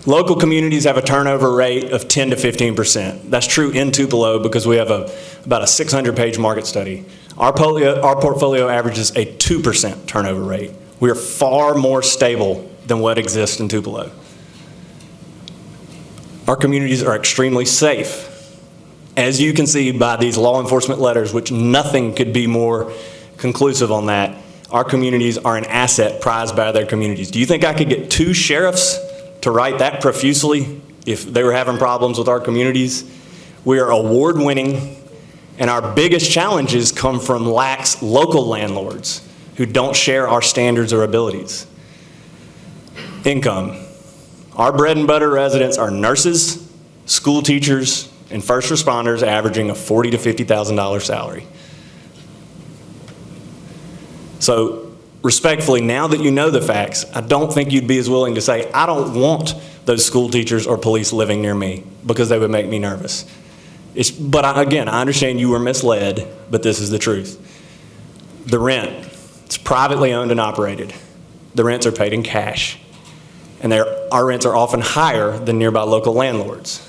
Local communities have a turnover rate of 10 to 15%. That's true in Tupelo because we have about a 600-page market study. Our portfolio averages a 2% turnover rate. We are far more stable than what exists in Tupelo. Our communities are extremely safe. As you can see by these law enforcement letters, which nothing could be more conclusive on that, our communities are an asset prized by their communities. Do you think I could get 2 sheriffs to write that profusely if they were having problems with our communities? We are award-winning, and our biggest challenges come from lax local landlords who don't share our standards or abilities. Income. Our bread and butter residents are nurses, school teachers, and first responders averaging a $40,000 to $50,000 salary. So respectfully, now that you know the facts, I don't think you'd be as willing to say, I don't want those school teachers or police living near me because they would make me nervous. But again, I understand you were misled, but this is the truth. The rent, it's privately owned and operated. The rents are paid in cash. And our rents are often higher than nearby local landlords.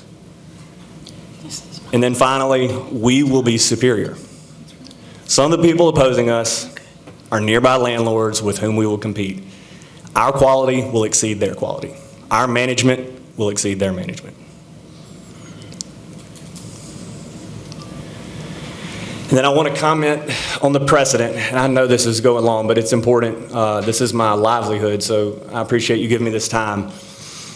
And then finally, we will be superior. Some of the people opposing us are nearby landlords with whom we will compete. Our quality will exceed their quality. Our management will exceed their management. And then I want to comment on the precedent. And I know this is going long, but it's important. This is my livelihood, so I appreciate you giving me this time.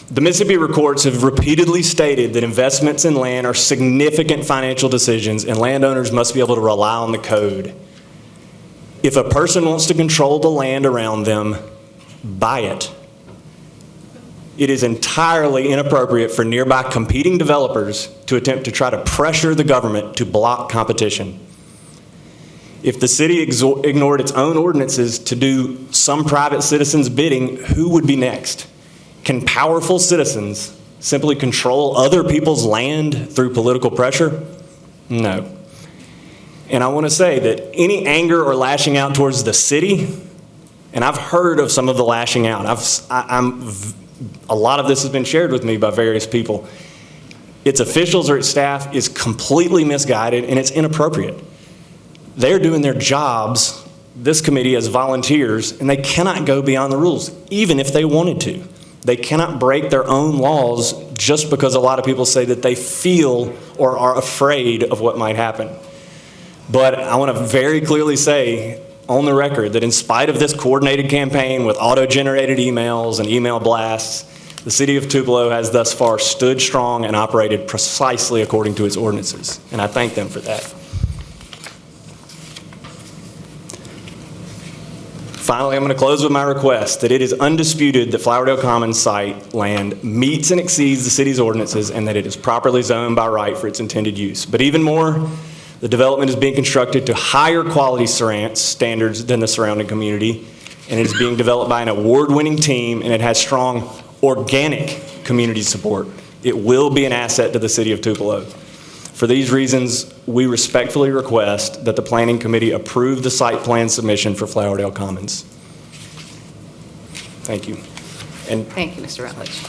The Mississippi courts have repeatedly stated that investments in land are significant financial decisions, and landowners must be able to rely on the code. If a person wants to control the land around them, buy it. it is entirely inappropriate for nearby competing developers to attempt to try to pressure the government to block competition. If the city ignored its own ordinances to do some private citizens' bidding, who would be next? Can powerful citizens simply control other people's land through political pressure? No. And I want to say that any anger or lashing out towards the city, and I've heard of some of the lashing out. A lot of this has been shared with me by various people. Its officials or its staff is completely misguided and it's inappropriate. They're doing their jobs, this committee, as volunteers, and they cannot go beyond the rules, even if they wanted to. They cannot break their own laws just because a lot of people say that they feel or are afraid of what might happen. But I want to very clearly say on the record that in spite of this coordinated campaign with auto-generated emails and email blasts, the city of Tupelo has thus far stood strong and operated precisely according to its ordinances, and I thank them for that. Finally, I'm going to close with my request that it is undisputed that Flowerdale Commons site land meets and exceeds the city's ordinances and that it is properly zoned by right for its intended use. But even more, the development is being constructed to higher quality standards than the surrounding community, and it is being developed by an award-winning team, and it has strong organic community support. It will be an asset to the city of Tupelo. For these reasons, we respectfully request that the Planning Committee approve the site plan submission for Flowerdale Commons. Thank you. And Thank you, Mr. Rutledge.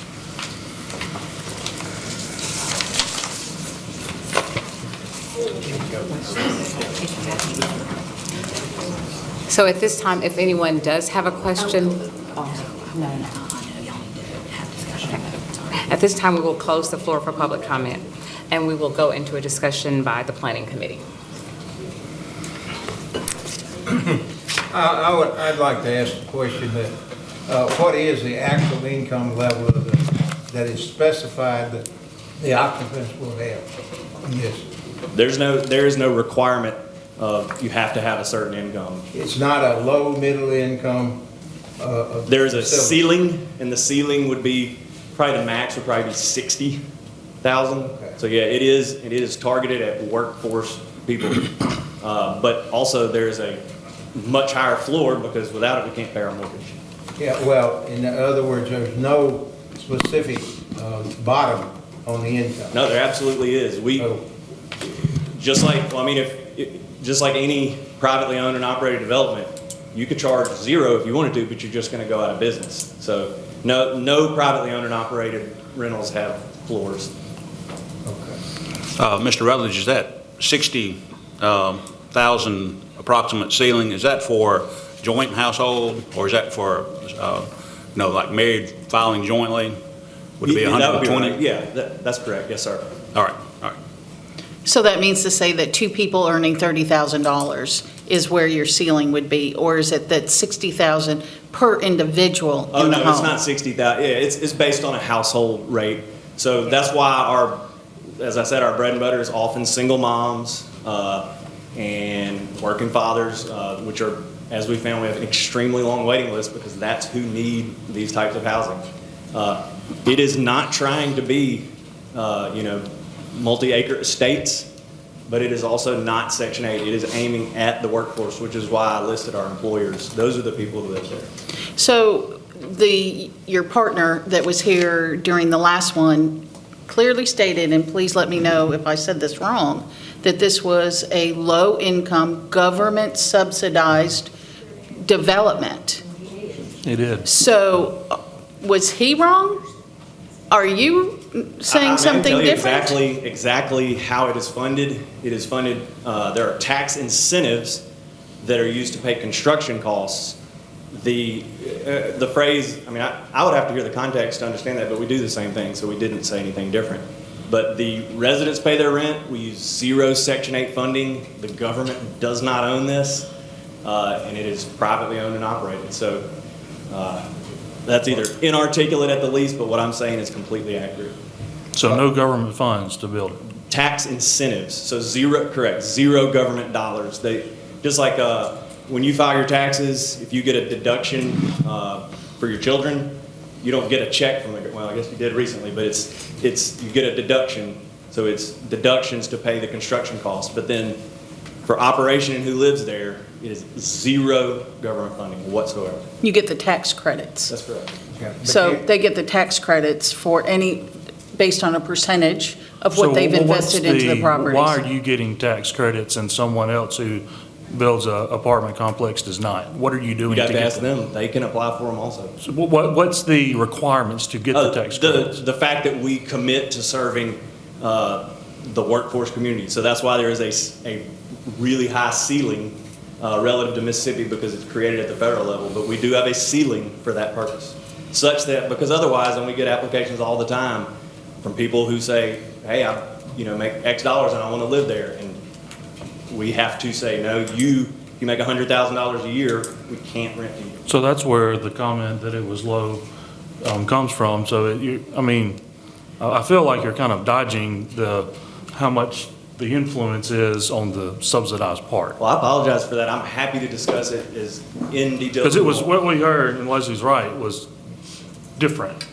So at this time, if anyone does have a question, at this time, we will close the floor for public comment, and we will go into a discussion by the Planning Committee. I'd like to ask the question that, what is the actual income level of that is specified that the occupants will have? Yes. there is no requirement of you have to have a certain income. It's not a low, middle income? There's a ceiling, and the ceiling would be, probably the max would probably be 60,000. Okay. So yeah, it is targeted at workforce people. But also there's a much higher floor because without it, we can't pay our mortgage. Yeah, well, in other words, there's no specific bottom on the income? No, there absolutely is. Just like, well, I mean, just like any privately owned and operated development, you could charge zero if you wanted to, but you're just going to go out of business. So no privately owned and operated rentals have floors. Mr. Rutledge, is that 60,000 approximate ceiling, is that for joint household, or is that for, like married filing jointly? Would it be 120? Yeah, that's correct. Yes, sir. All right. So that means to say that two people earning $30,000 is where your ceiling would be, or is it that $60,000 per individual in the home? Oh, no, it's not 60,000. Yeah, it's based on a household rate. So that's why as I said, our bread and butter is often single moms and working fathers, which are, as we found, we have an extremely long waiting list because that's who need these types of housing. It is not trying to be, multi-acre estates, but it is also not Section 8. It is aiming at the workforce, which is why I listed our employers. Those are the people who live there. So your partner that was here during the last one clearly stated, and please let me know if I said this wrong, that this was a low-income, government-subsidized development. It is. So was he wrong? Are you saying something different? Exactly how it is funded. It is funded, there are tax incentives that are used to pay construction costs. The phrase, I mean, I would have to hear the context to understand that, but we do the same thing, so we didn't say anything different. But the residents pay their rent. We use zero Section 8 funding. The government does not own this, and it is privately owned and operated. So that's either inarticulate at the least, but what I'm saying is completely accurate. So no government funds to build it? Tax incentives. So zero government dollars. Just like when you file your taxes, if you get a deduction for your children, you don't get a check from the well, I guess you did recently, but it's, you get a deduction. So it's deductions to pay the construction costs. But then for operation and who lives there, it is zero government funding whatsoever. You get the tax credits. That's correct. So they get the tax credits for any, based on a percentage of what they've invested into the properties. Why are you getting tax credits and someone else who builds a apartment complex does not? What are you doing You to got to get ask them. They can apply for them also. So what's the requirements to get the tax credits? The fact that we commit to serving the workforce community. So that's why there is a really high ceiling relative to Mississippi, because it's created at the federal level. But we do have a ceiling for that purpose, such that, because otherwise, and we get applications all the time from people who say, hey, I make X dollars and I want to live there. And we have to say, no, you make $100,000 a year, we can't rent to you. So that's where the comment that it was low comes from. So I feel like you're kind of dodging how much the influence is on the subsidized part. Well, I apologize for that. I'm happy to discuss it in detail. Because it was, what we heard, and Leslie's right, was different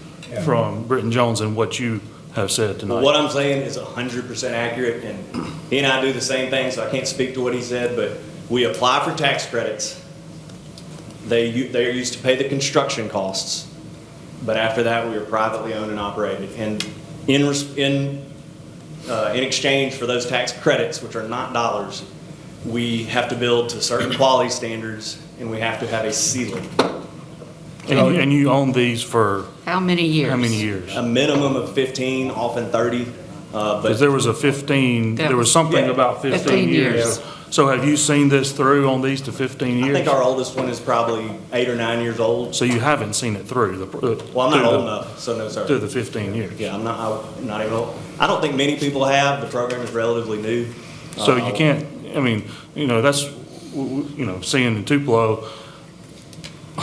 from Britton Jones and what you have said tonight. What I'm saying is 100% accurate, and he and I do the same thing, so I can't speak to what he said, but we apply for tax credits. They are used to pay the construction costs, but after that, we are privately owned and operated. And in exchange for those tax credits, which are not dollars, we have to build to certain quality standards, and we have to have a ceiling. And you own these for? How many years? How many years? A minimum of 15, often 30. Because there was there was something about 15 years. So have you seen this through on these to 15 years? I think our oldest one is probably 8 or 9 years old. So you haven't seen it through? Well, I'm not old enough, so no, sir. Through the 15 years? Yeah, I'm not even old. I don't think many people have. The program is relatively new. So you can't, that's, seeing in Tupelo,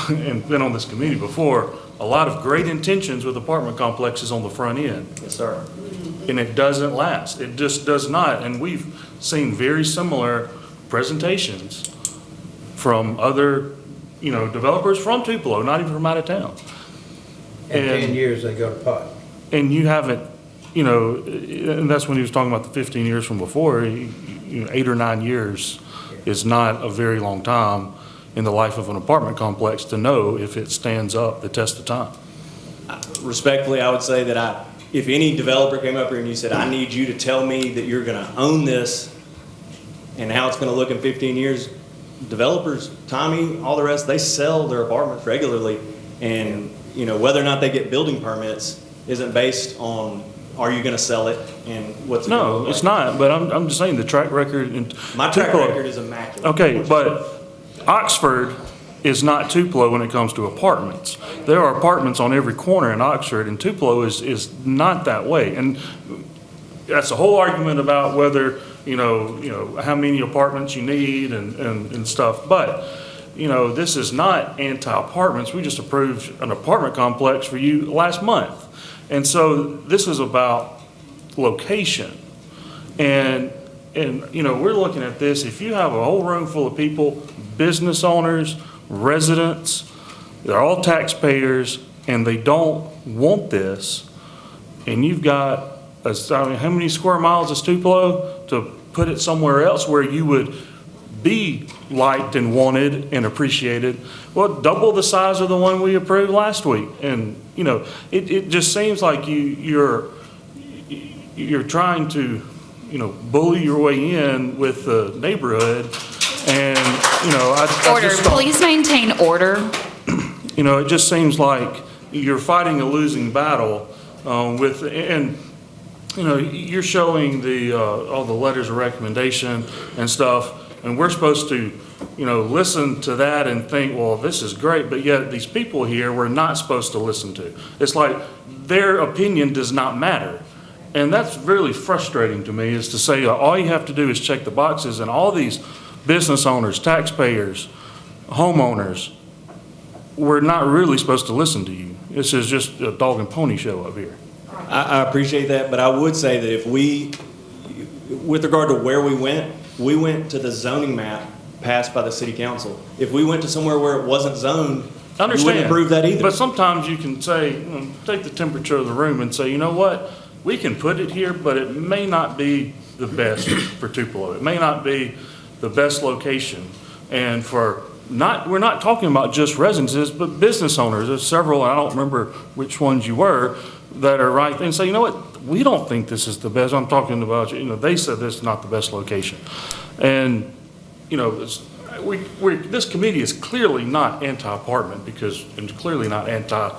and been on this committee before, a lot of great intentions with apartment complexes on the front end. Yes, sir. And it doesn't last. It just does not. And we've seen very similar presentations from other, developers from Tupelo, not even from out of town. In 10 years, they go to pot. And you haven't, and that's when he was talking about the 15 years from before, 8 or 9 years is not a very long time in the life of an apartment complex to know if it stands up the test of time. Respectfully, I would say that if any developer came up here and you said, I need you to tell me that you're going to own this and how it's going to look in 15 years, developers, Tommy, all the rest, they sell their apartments regularly. And, whether or not they get building permits isn't based on, are you going to sell it and what's it going to look like? No, it's not. But I'm just saying the track record. My track record is immaculate. Okay, but Oxford is not Tupelo when it comes to apartments. There are apartments on every corner in Oxford, and Tupelo is not that way. And that's a whole argument about whether, how many apartments you need and stuff. But, this is not anti-apartments. We just approved an apartment complex for you last month. And so this is about location. And we're looking at this, if you have a whole room full of people, business owners, residents, they're all taxpayers, and they don't want this, and you've got, how many square miles is Tupelo to put it somewhere else where you would be liked and wanted and appreciated? Well, double the size of the one we approved last week. And, it just seems like you're trying to, bully your way in with the neighborhood. And, Order, please maintain order. It just seems like you're fighting a losing battle you're showing all the letters of recommendation and stuff, and we're supposed to, listen to that and think, well, this is great, but yet these people here we're not supposed to listen to. It's like their opinion does not matter. And that's really frustrating to me, is to say all you have to do is check the boxes, and all these business owners, taxpayers, homeowners, we're not really supposed to listen to you. This is just a dog and pony show up here. I appreciate that, but I would say that with regard to where we went to the zoning map passed by the city council. If we went to somewhere where it wasn't zoned, I understand. You wouldn't approve that either. But sometimes you can say, take the temperature of the room and say, you know what? We can put it here, but it may not be the best for Tupelo. It may not be the best location. And we're not talking about just residences, but business owners. There's several, I don't remember which ones you were, that are right there and say, you know what? We don't think this is the best. I'm talking about, they said this is not the best location. And, this committee is clearly not anti-apartment and clearly not anti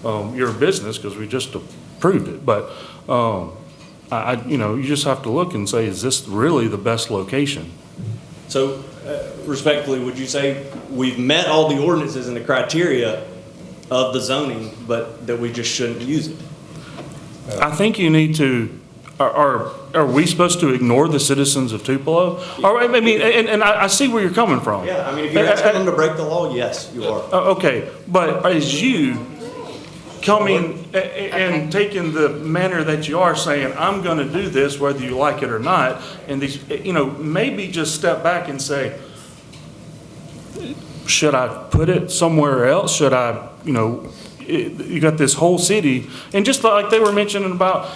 your business because we just approved it. But, you just have to look and say, is this really the best location? So, respectfully, would you say we've met all the ordinances and the criteria of the zoning, but that we just shouldn't use it? I think you need to, are we supposed to ignore the citizens of Tupelo? Or, I mean, and I see where you're coming from. Yeah, I mean, if you're asking them to break the law, yes, you are. Okay, but as you coming and taking the manner that you are saying, I'm going to do this whether you like it or not, and these, maybe just step back and say, should I put it somewhere else? Should I, you got this whole city, and just like they were mentioning about,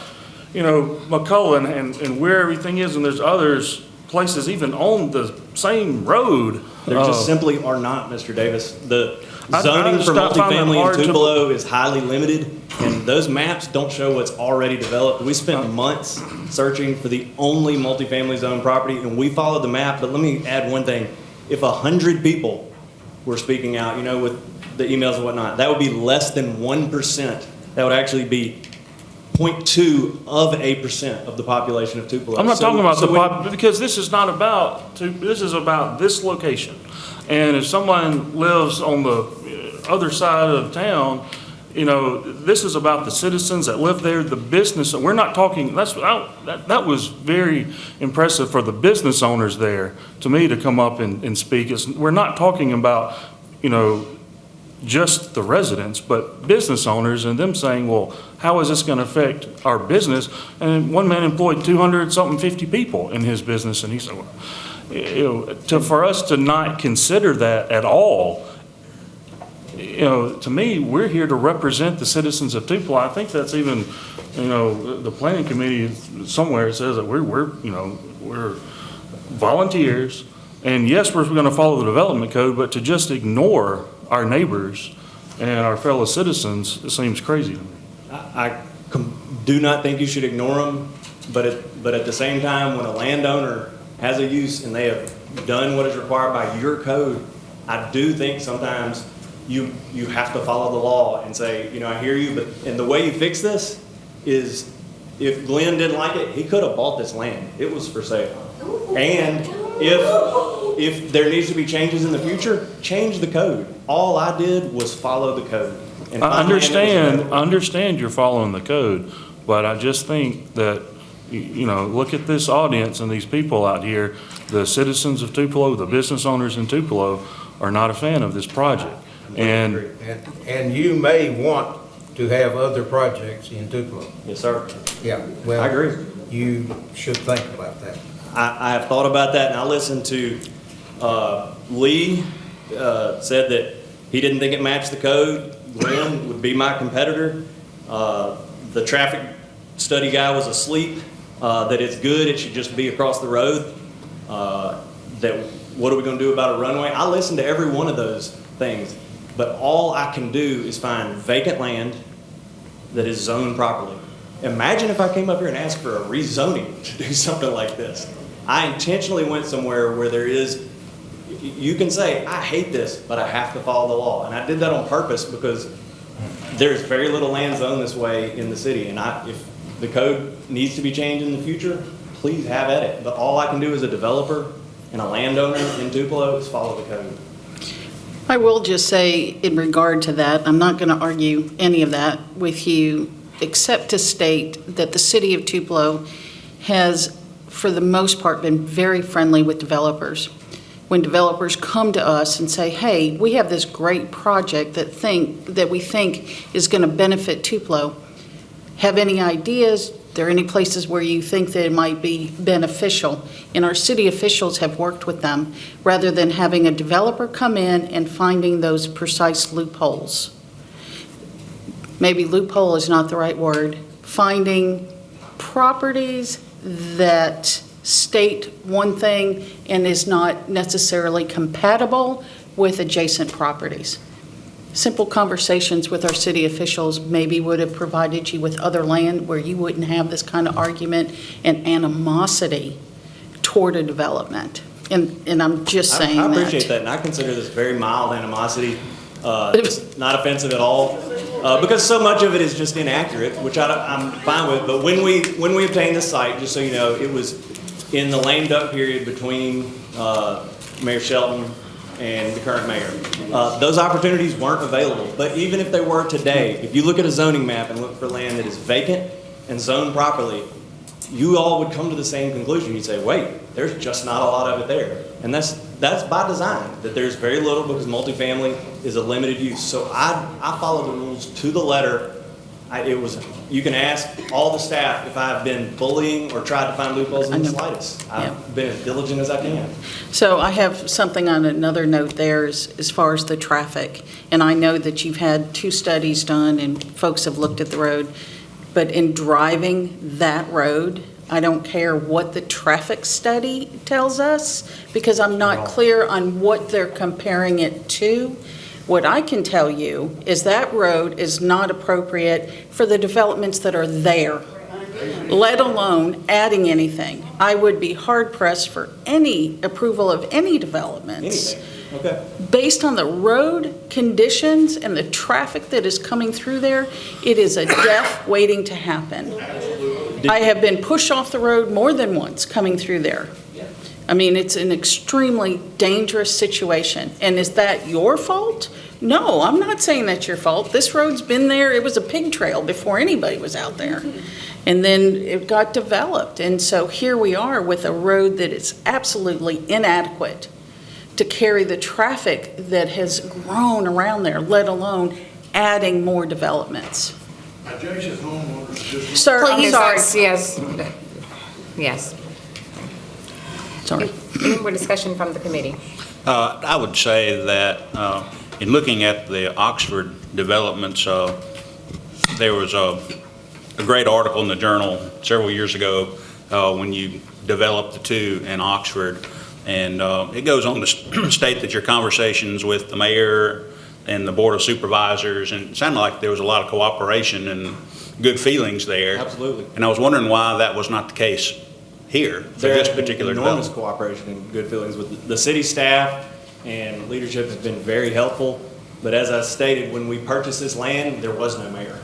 McCullen and where everything is, and there's others, places even on the same road. There just simply are not, Mr. Davis. The zoning for multifamily in Tupelo is highly limited, and those maps don't show what's already developed. We spent months searching for the only multifamily zone property, and we followed the map. But let me add one thing. If 100 people were speaking out, with the emails and whatnot, that would be less than 1%. That would actually be 0.2% of the population of Tupelo. I'm not talking about because this is not about, this is about this location. And if someone lives on the other side of town, this is about the citizens that live there, the business. We're not talking, that was very impressive for the business owners there, to me, to come up and speak. We're not talking about, just the residents, but business owners and them saying, well, how is this going to affect our business? And one man employed 250 people in his business, and he said, well, for us to not consider that at all, to me, we're here to represent the citizens of Tupelo. I think that's even, the planning committee somewhere says that we're volunteers, and yes, we're going to follow the development code, but to just ignore our neighbors and our fellow citizens, it seems crazy to me. I do not think you should ignore them, but at the same time, when a landowner has a use and they have done what is required by your code, I do think sometimes you have to follow the law and say, I hear you, and the way you fix this is if Glenn didn't like it, he could have bought this land. It was for sale. And if there needs to be changes in the future, change the code. All I did was follow the code. And I understand you're following the code, but I just think that, look at this audience and these people out here, the citizens of Tupelo, the business owners in Tupelo are not a fan of this project. And you may want to have other projects in Tupelo. Yes, sir. Yeah, well, I agree. You should think about that. I have thought about that, and I listened to Lee said that he didn't think it matched the code. Glenn would be my competitor. The traffic study guy was asleep, that it's good, it should just be across the road. That what are we going to do about a runway? I listened to every one of those things, but all I can do is find vacant land that is zoned properly. Imagine if I came up here and asked for a rezoning to do something like this. I intentionally went somewhere where there is, you can say, I hate this, but I have to follow the law. And I did that on purpose because there's very little land zoned this way in the city. And if the code needs to be changed in the future, please have at it. But all I can do as a developer and a landowner in Tupelo is follow the code. I will just say in regard to that, I'm not going to argue any of that with you, except to state that the city of Tupelo has, for the most part, been very friendly with developers. When developers come to us and say, hey, we have this great project that we think is going to benefit Tupelo, have any ideas, there any places where you think that it might be beneficial? And our city officials have worked with them, rather than having a developer come in and finding those precise loopholes. Maybe loophole is not the right word. Finding properties that state one thing and is not necessarily compatible with adjacent properties. Simple conversations with our city officials maybe would have provided you with other land where you wouldn't have this kind of argument and animosity toward a development. And I'm just saying that. I appreciate that, and I consider this very mild animosity. It's not offensive at all, because so much of it is just inaccurate, which I'm fine with. But when we obtained this site, just so you know, it was in the lame duck period between Mayor Shelton and the current mayor. Those opportunities weren't available. But even if they were today, if you look at a zoning map and look for land that is vacant and zoned properly, you all would come to the same conclusion. You'd say, wait, there's just not a lot of it there. And that's by design, that there's very little, because multifamily is a limited use. So I follow the rules to the letter. You can ask all the staff if I've been bullying or tried to find loopholes in the slightest. I've been as diligent as I can. So I have something on another note there as far as the traffic. And I know that you've had 2 studies done and folks have looked at the road. But in driving that road, I don't care what the traffic study tells us, because I'm not clear on what they're comparing it to. What I can tell you is that road is not appropriate for the developments that are there, let alone adding anything. I would be hard-pressed for any approval of any developments. Anything. Okay. Based on the road conditions and the traffic that is coming through there, it is a death waiting to happen. I have been pushed off the road more than once coming through there. I mean, it's an extremely dangerous situation. And is that your fault? No, I'm not saying that's your fault. This road's been there. It was a pig trail before anybody was out there. And then it got developed. And so here we are with a road that is absolutely inadequate to carry the traffic that has grown around there, let alone adding more developments. Adjacent homeowners just... Sir, I'm sorry. Yes. Sorry. Any more discussion from the committee? I would say that in looking at the Oxford developments, there was a great article in the Journal several years ago when you developed the 2 in Oxford. And it goes on to state that your conversations with the mayor and the board of supervisors, and it sounded like there was a lot of cooperation and good feelings there. Absolutely. And I was wondering why that was not the case here for this particular enormous development. cooperation and good feelings with the city staff, and leadership has been very helpful. But as I stated, when we purchased this land, there was no mayor.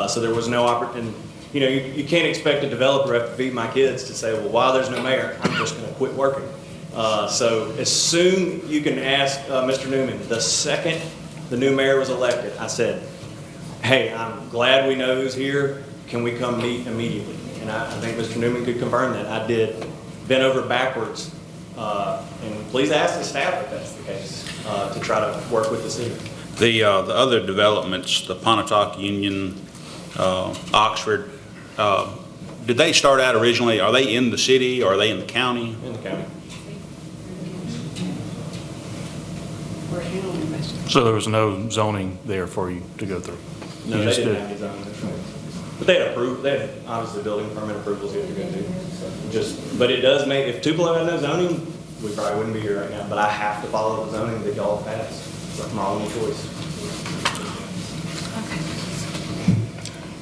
So there was no opportunity. You know, you can't expect a developer after feed my kids to say, well, while there's no mayor, I'm just going to quit working. So as soon you can ask Mr. Newman, the second the new mayor was elected, I said, hey, I'm glad we know who's here. Can we come meet immediately? And I think Mr. Newman could confirm that. I did bend over backwards. And please ask the staff if that's the case, to try to work with the city. The other developments, the Pontotoc, Union, Oxford, did they start out originally, are they in the city or are they in the county? In the county. So there was no zoning there for you to go through? No, You they just didn't did. have the zoning, that's right. But they had obviously building permit approvals you have to go through. But it does make, if Tupelo had no zoning, we probably wouldn't be here right now. But I have to follow the zoning that y'all passed. That's my only choice.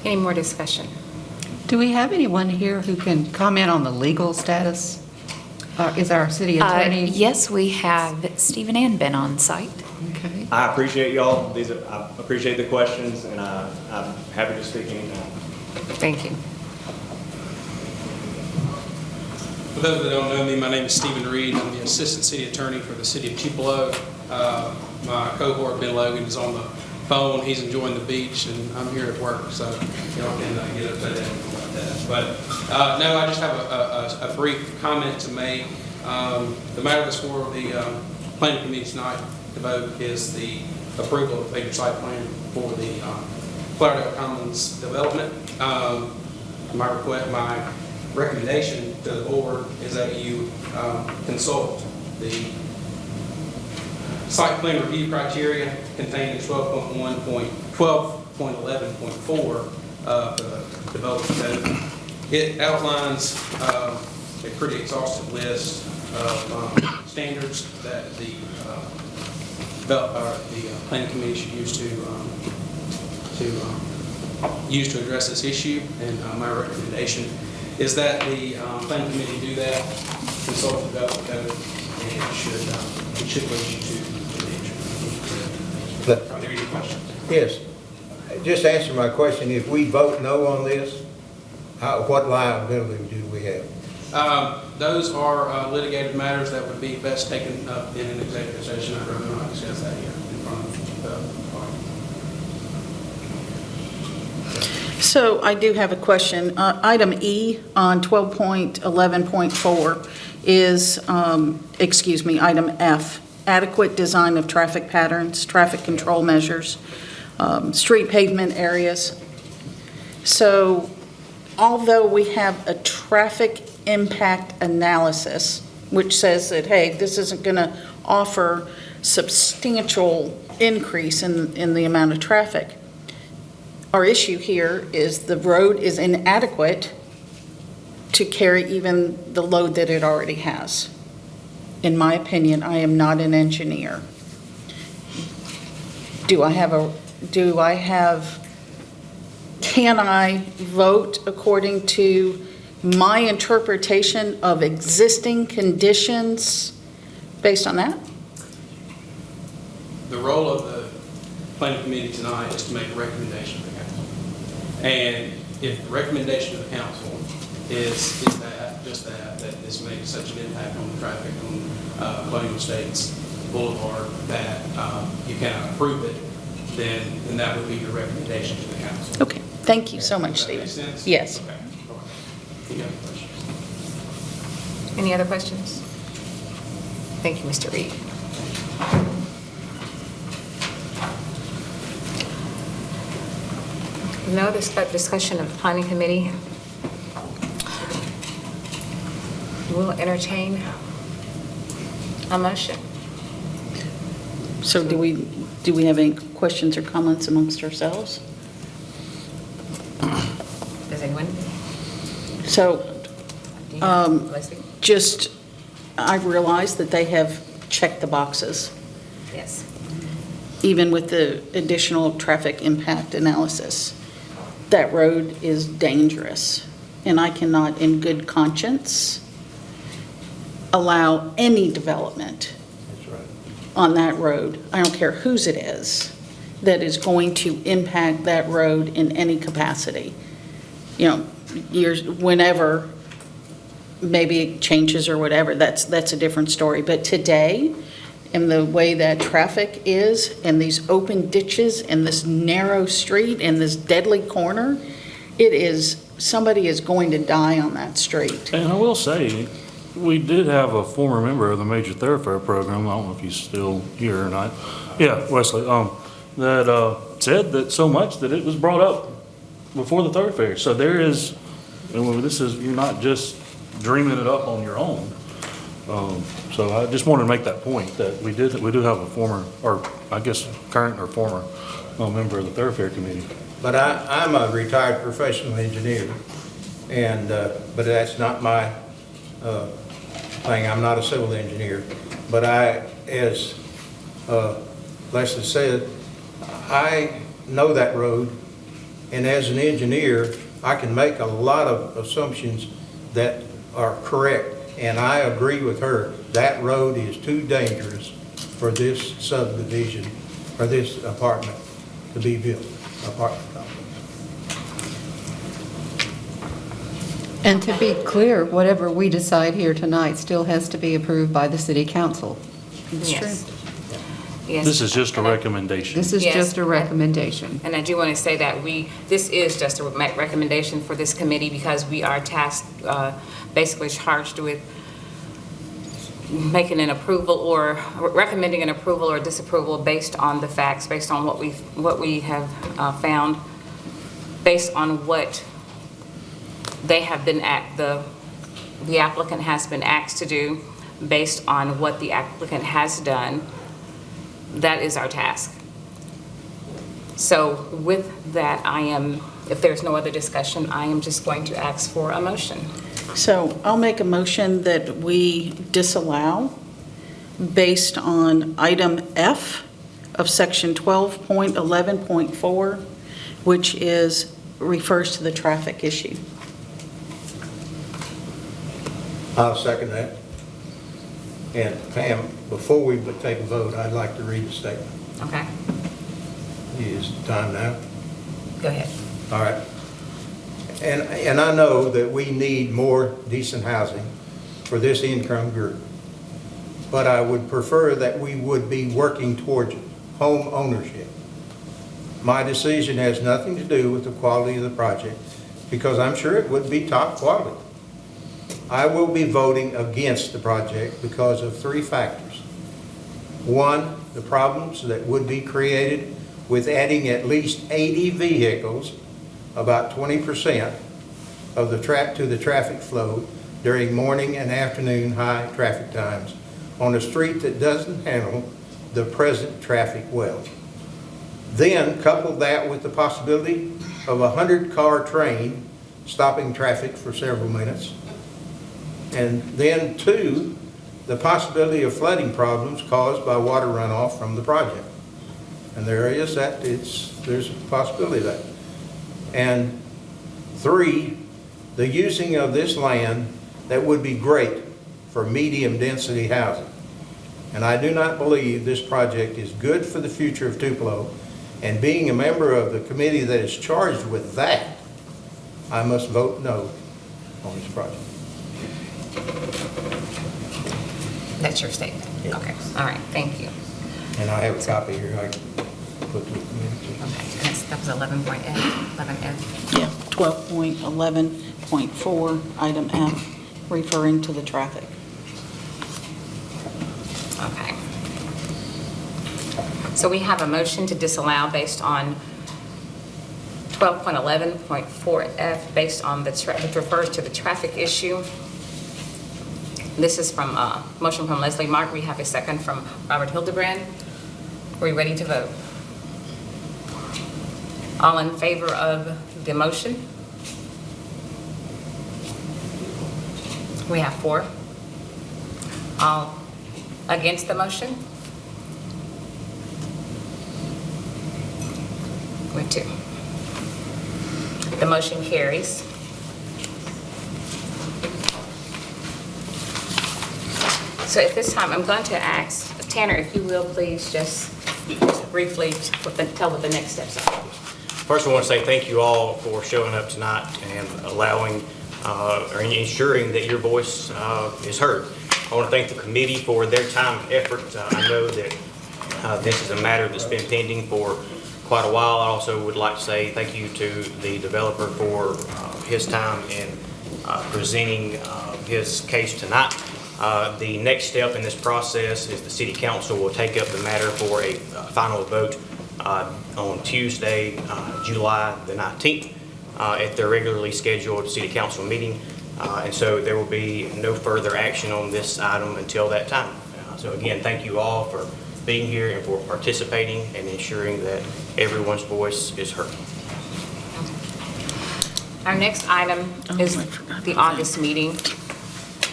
Any more discussion? Do we have anyone here who can comment on the legal status? Is our city attorney? Yes, we have Stephen Ann on site. Okay. I appreciate y'all. I appreciate the questions, and I'm happy to speak anytime. Thank you. For those that don't know me, my name is Stephen Reed. I'm the Assistant City Attorney for the City of Tupelo. My cohort, Ben Logan, is on the phone. He's enjoying the beach, and I'm here at work, so y'all can get upset at me about that. But no, I just have a brief comment to make. The matter that's for the Planning Committee tonight to vote is the approval of the major site plan for the Flourdale Commons development. my recommendation to the board is that you consult the site plan review criteria contained in 12.11.4 of the development code. It outlines a pretty exhaustive list of standards that the planning committee should use to address this issue. And my recommendation is that the planning committee do that, consult the development code, and it should lead you to the issue. Are there any questions? Yes. Just answer my question. If we vote no on this, what liability do we have? Those are litigated matters that would be best taken up in an executive session. I'd rather not discuss that here in front of the body. So I do have a question. Item E on 12.11.4 is, item F, adequate design of traffic patterns, traffic control measures, street pavement areas. So although we have a traffic impact analysis, which says that, hey, this isn't going to offer substantial increase in the amount of traffic, our issue here is the road is inadequate to carry even the load that it already has. In my opinion, I am not an engineer. Can I vote according to my interpretation of existing conditions based on that? The role of the planning committee tonight is to make a recommendation to the council. And if the recommendation to the council is that this makes such an impact on the traffic on Colonial Estates Boulevard that you cannot approve it, then that would be your recommendation to the council. Okay, thank you so much, Stephen. Does that make sense? Yes. Okay. Any other questions? Any other questions? Thank you, Mr. Reed. No discussion of the planning committee. We'll entertain a motion. So do we have any questions or comments amongst ourselves? Does anyone? So, Leslie? just, I realize that they have checked the boxes, Yes. even with the additional traffic impact analysis. That road is dangerous, and I cannot, in good conscience, allow any development on that road, I don't care whose it is, that is going to impact that road in any capacity. Years, whenever, maybe it changes or whatever, that's a different story. But today, and the way that traffic is, and these open ditches, and this narrow street, and this deadly corner, somebody is going to die on that street. And I will say, we did have a former member of the Major Thoroughfare Program, I don't know if he's still here or not. Yeah, Wesley, that said that so much that it was brought up before the thoroughfare. So there is, and you're not just dreaming it up on your own. So I just wanted to make that point, that we do have a former, or I guess current or former member of the Thoroughfare Committee. But I'm a retired professional engineer, and but that's not my thing. I'm not a civil engineer. But as Leslie said, I know that road, and as an engineer, I can make a lot of assumptions that are correct. And I agree with her, that road is too dangerous for this subdivision, or this apartment to be built, apartment complex. And to be clear, whatever we decide here tonight still has to be approved by the city council. It's true. Yes. This is just a recommendation. This is Yes. just a recommendation. And I do want to say that this is just a recommendation for this committee because we are tasked, basically charged with making an approval or recommending an approval or disapproval based on the facts, based on what we have found, based on what they have been the applicant has been asked to do based on what the applicant has done. That is our task. So with that, if there's no other discussion, I am just going to ask for a motion. So I'll make a motion that we disallow based on item F of section 12.11.4, which refers to the traffic issue. I'll second that. And Pam, before we take a vote, I'd like to read the statement. Okay, Is the time now? go ahead. All right. And I know that we need more decent housing for this income group, but I would prefer that we would be working towards home ownership. My decision has nothing to do with the quality of the project, because I'm sure it would be top quality. I will be voting against the project because of 3 factors. One, the problems that would be created with adding at least 80 vehicles, about 20% of the traffic flow during morning and afternoon high traffic times on a street that doesn't handle the present traffic well. Then couple that with the possibility of a 100-car train stopping traffic for several minutes. And then 2, the possibility of flooding problems caused by water runoff from the project. And there is that, there's a possibility of that. And 3, the using of this land that would be great for medium density housing. And I do not believe this project is good for the future of Tupelo. And being a member of the committee that is charged with that, I must vote no on this project. That's your statement? Yeah. Okay, all right, thank you. And I have a copy here I can put to the committee. Okay, that was 11.F. Yeah, 12.11.4, item F, referring to the traffic. Okay. So we have a motion to disallow based on 12.11.4F, based on which refers to the traffic issue. This is from motion from Leslie Mark. We have a second from Robert Hildebrand. Are we ready to vote? All in favor of the motion? We have 4. All against the motion? We have 2. The motion carries. So at this time, I'm going to ask Tanner, if you will, please just briefly tell what the next steps are. First, I want to say thank you all for showing up tonight and allowing or ensuring that your voice is heard. I want to thank the committee for their time and effort. I know that this is a matter that's been pending for quite a while. I also would like to say thank you to the developer for his time in presenting his case tonight. The next step in this process is the City Council will take up the matter for a final vote on Tuesday, July the 19th, at their regularly scheduled City Council meeting. And so there will be no further action on this item until that time. So again, thank you all for being here and for participating and ensuring that everyone's voice is heard. Our next item is the August meeting.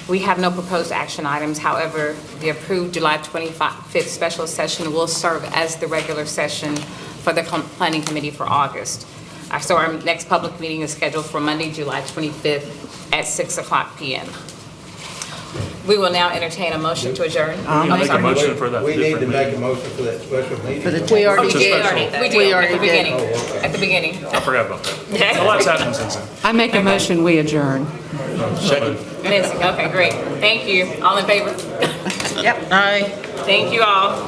We have no proposed action items. However, the approved July 25th special session will serve as the regular session for the Planning Committee for August. So our next public meeting is scheduled for Monday, July 25th at 6:00 p.m. We will now entertain a motion to adjourn. We need to make a motion for that. We need to make a motion for that special meeting. We already It's a did. special. We did at the beginning. At the beginning. I forgot about that. A lot's happened since then. I make a motion, we adjourn. Nancy, okay, great. Thank you. All in favor? Yep. Aye. Thank you all.